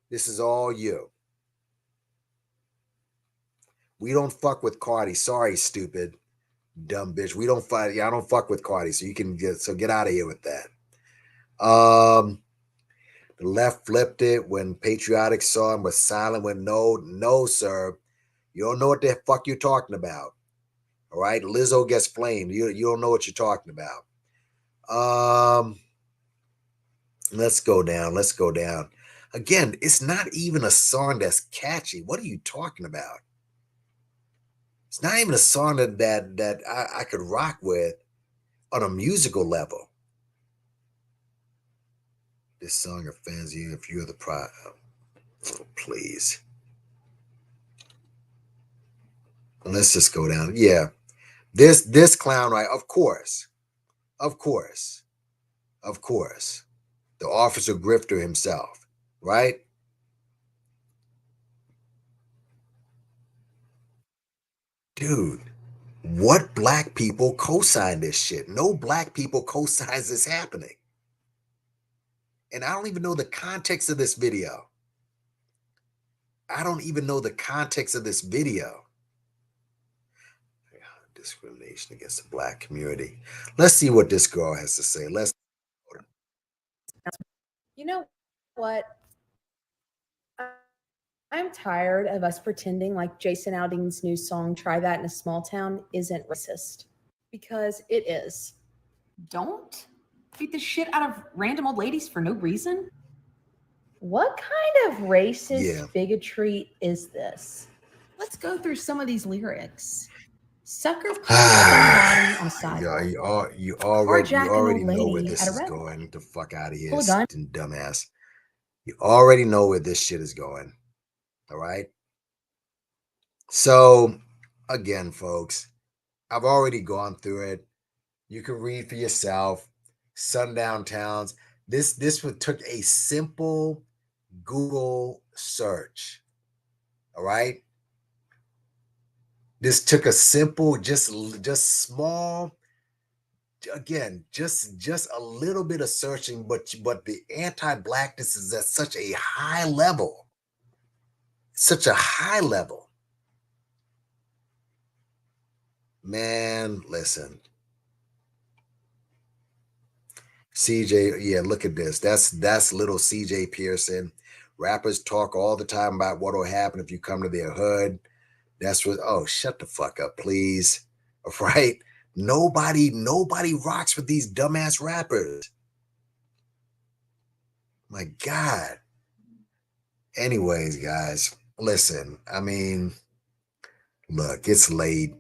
This is all you. We don't fuck with Cardi. Sorry, stupid, dumb bitch. We don't fuck. Yeah, I don't fuck with Cardi. So you can get out of here with that. The left flipped it when patriotic saw him was silent. When no, sir, you don't know what the fuck you're talking about. All right, Lizzo gets flamed. You don't know what you're talking about. Let's go down. Again, it's not even a song that's catchy. What are you talking about? It's not even a song that I could rock with on a musical level. This song offends you if you're the please. Let's just go down. Yeah. This clown, right? Of course. The officer grifter himself, right? Dude, what black people co-sign this shit? No black people co-signs this happening. And I don't even know the context of this video. Discrimination against the black community. Let's see what this girl has to say. You know what? I'm tired of us pretending like Jason Aldean's new song, Try That in a Small Town, isn't racist. Because it is. Don't beat the shit out of random old ladies for no reason. What kind of racist bigotry is this? Let's go through some of these lyrics. Sucker punch somebody on a sidewalk. You already know where this is going. Get the fuck out of here, dumbass. You already know where this shit is going. All right. So again, folks, I've already gone through it. You can read for yourself. Sundown towns. This took a simple Google search. All right. This took a simple, just small, again, just a little bit of searching, but the anti-blackness is at such a high level, such a high level. Man, listen. CJ, yeah, look at this. That's little CJ Pearson. Rappers talk all the time about what will happen if you come to their hood. That's what, oh, shut the fuck up, please. Right? Nobody rocks with these dumbass rappers. My God. Anyways, guys, listen, I mean, look, it's late.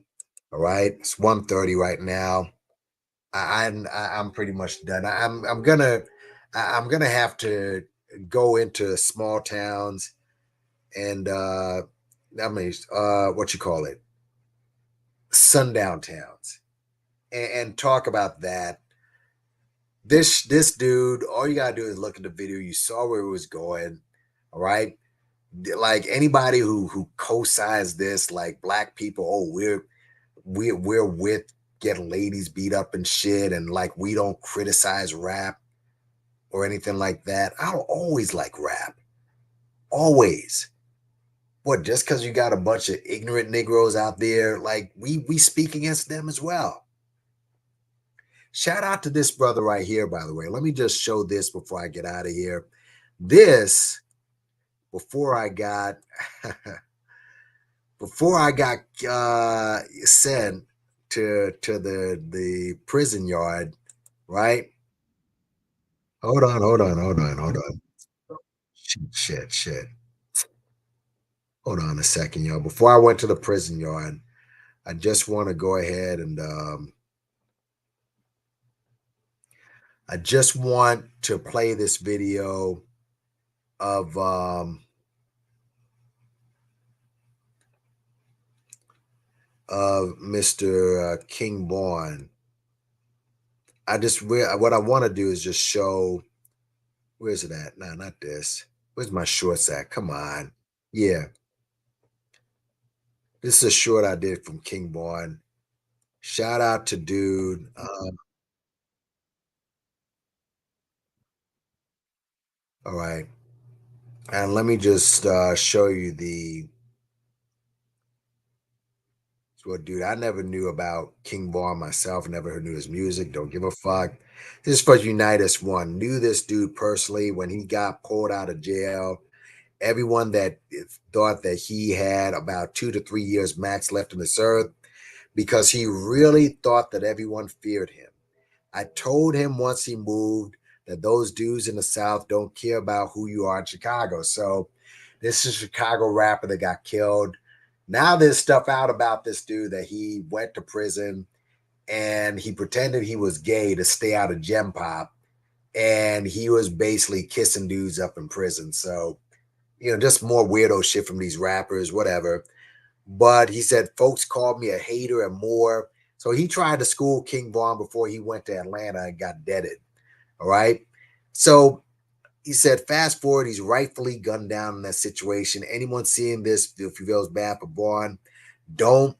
All right. It's 1:30 right now. I'm pretty much done. I'm gonna have to go into small towns and I mean what you call it, sundown towns, and talk about that. This dude, all you gotta do is look at the video. You saw where it was going. All right. Like anybody who co-signs this, like black people, oh, we're with getting ladies beat up and shit, and like we don't criticize rap or anything like that. I'll always like rap. Always. What, just because you got a bunch of ignorant Negroes out there, like we speak against them as well. Shout out to this brother right here, by the way. Let me just show this before I get out of here. This, before I got sent to the prison yard, right? Hold on. Shit. Hold on a second, y'all. Before I went to the prison yard, I just want to go ahead and I just want to play this video of Mr. King Born. What I want to do is just show, where's it at? No, not this. Where's my shorts at? Come on. Yeah. This is a short I did from King Born. Shout out to dude. All right. And let me just show you the. Well, dude, I never knew about King Born myself. Never knew his music. Don't give a fuck. This is for Unite Us One. Knew this dude personally when he got pulled out of jail. Everyone that thought that he had about 2 to 3 years max left on this earth, because he really thought that everyone feared him. I told him once he moved that those dudes in the South don't care about who you are in Chicago. So this is a Chicago rapper that got killed. Now there's stuff out about this dude that he went to prison and he pretended he was gay to stay out of Gem Pop. And he was basically kissing dudes up in prison. So, just more weirdo shit from these rappers, whatever. But he said, folks called me a hater and more. So he tried to school King Von before he went to Atlanta and got deaded. All right. So he said, fast forward, he's rightfully gunned down in that situation. Anyone seeing this, if you feels bad for Vaughn, don't.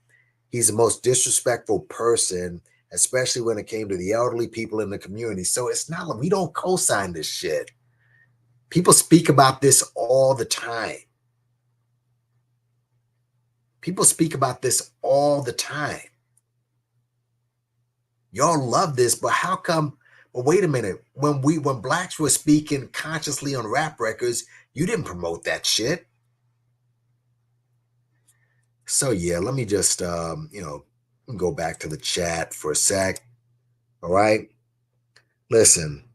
He's the most disrespectful person, especially when it came to the elderly people in the community. So it's not like we don't co-sign this shit. People speak about this all the time. People speak about this all the time. Y'all love this, but how come? Well, wait a minute. When blacks were speaking consciously on rap records, you didn't promote that shit. So yeah, let me just go back to the chat for a sec. All right. Listen.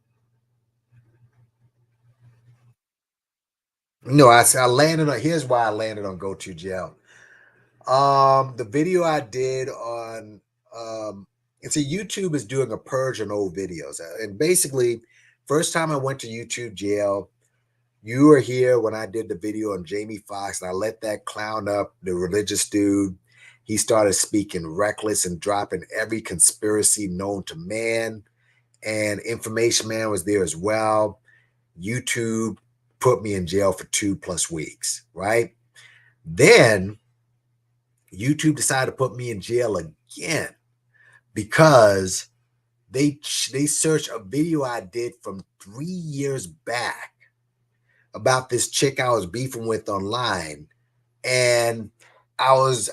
No, I landed on, here's why I landed on Go To Jail. The video I did on it's a YouTube is doing a purge on old videos. And basically, first time I went to YouTube jail, you were here when I did the video on Jamie Foxx, and I let that clown up, the religious dude. he started speaking reckless and dropping every conspiracy known to man. And Information Man was there as well. YouTube put me in jail for 2+ weeks, right? Then YouTube decided to put me in jail again because they searched a video I did from 3 years back about this chick I was beefing with online. And I was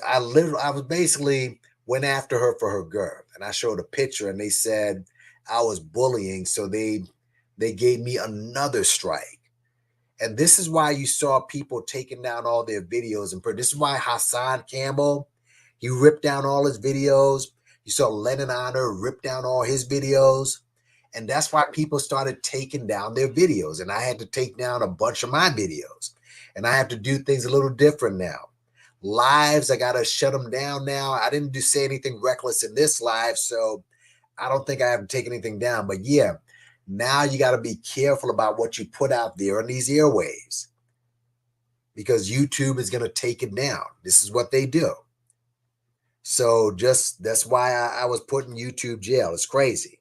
basically went after her for her girth. And I showed a picture and they said I was bullying. So they gave me another strike. And this is why you saw people taking down all their videos. And this is why Hassan Campbell, he ripped down all his videos. You saw Lennon Honor rip down all his videos. And that's why people started taking down their videos. And I had to take down a bunch of my videos. And I have to do things a little different now. Lives, I got to shut them down now. I didn't say anything reckless in this live, so I don't think I have to take anything down. But yeah, now you got to be careful about what you put out there on these airwaves because YouTube is going to take it down. This is what they do. So that's why I was put in YouTube jail. It's crazy.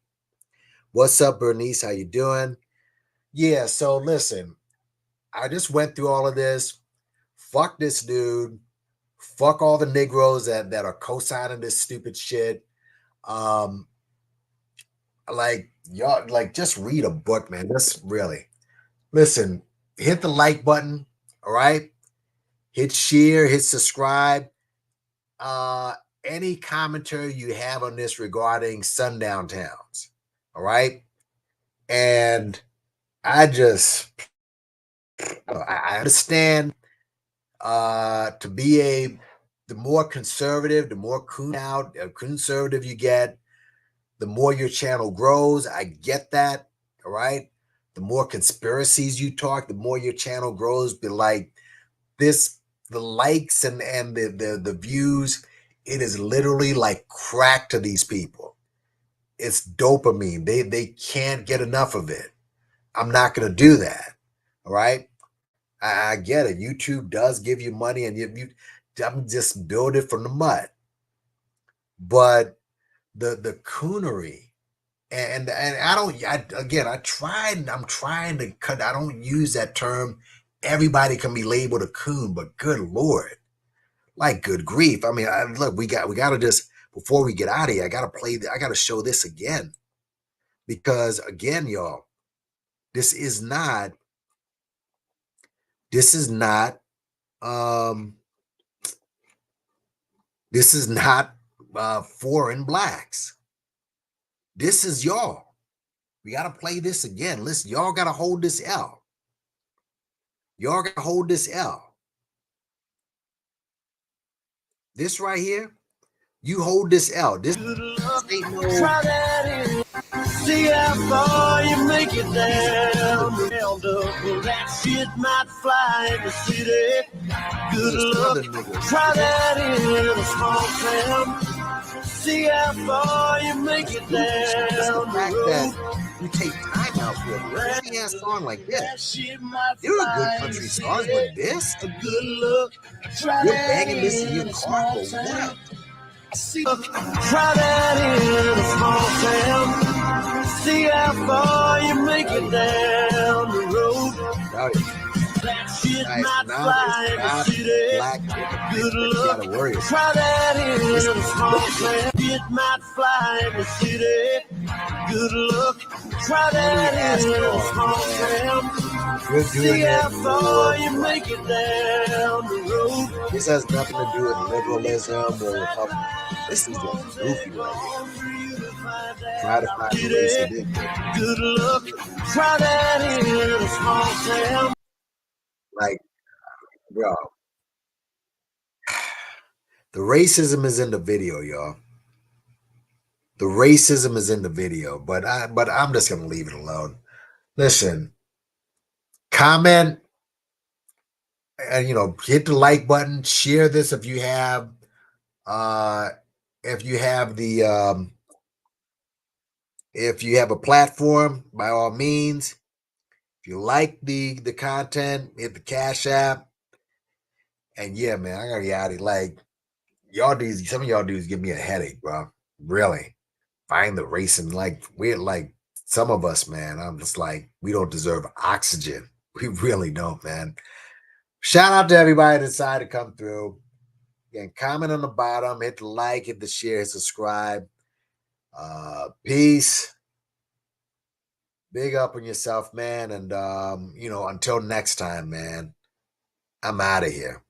What's up, Bernice? How you doing? Yeah, so listen, I just went through all of this. Fuck this dude. Fuck all the Negroes that are co-signing this stupid shit. Like y'all, like just read a book, man. Just really listen. Hit the like button. All right. Hit share. Hit subscribe. Any commentary you have on this regarding sundown towns. All right. And I understand to be the more conservative, the more conservative you get, the more your channel grows. I get that. All right. The more conspiracies you talk, the more your channel grows. But like this, the likes and the views, it is literally like crack to these people. It's dopamine. They can't get enough of it. I'm not going to do that. All right. I get it. YouTube does give you money and I'm just build it from the mud. But the coonery and I'm trying to cut. I don't use that term. Everybody can be labeled a coon, but good Lord, like good grief. I mean, look, we got to just, before we get out of here, I got to show this again, because again, y'all, this is not foreign blacks. This is y'all. We got to play this again. Listen, y'all got to hold this L. Y'all got to hold this L. This right here, you hold this L. This ain't no... See how far you make it down. That shit might fly in the city. Good luck. Try that in a small town. See how far you make it down. The fact that you take time out for a crazy ass song like this. There are good country songs, but this, you're banging this in your car for what? Try that in a small town. See how far you make it down the road. That shit might fly in the city. Good luck. Try that in a small town. It might fly in the city. Good luck. Try that in a small town. See how far you make it down the road. This has nothing to do with liberalism or Republican. This is just goofy right here. Try to find the race you did. Good luck. Try that in a small town. Like, bro, the racism is in the video, y'all. The racism is in the video, but I'm just gonna leave it alone. Listen, comment, and hit the like button. Share this if you have the if you have a platform, by all means. If you like the content, hit the Cash App. And yeah, man, I gotta get out of here. Like, y'all dudes, some of y'all dudes give me a headache, bro. Really. Find the racing, like we're like some of us, man. I'm just like, we don't deserve oxygen. We really don't, man. Shout out to everybody that decided to come through. Again, comment on the bottom, hit the like, hit the share, hit subscribe. Peace. Big up on yourself, man. And until next time, man. I'm out of here.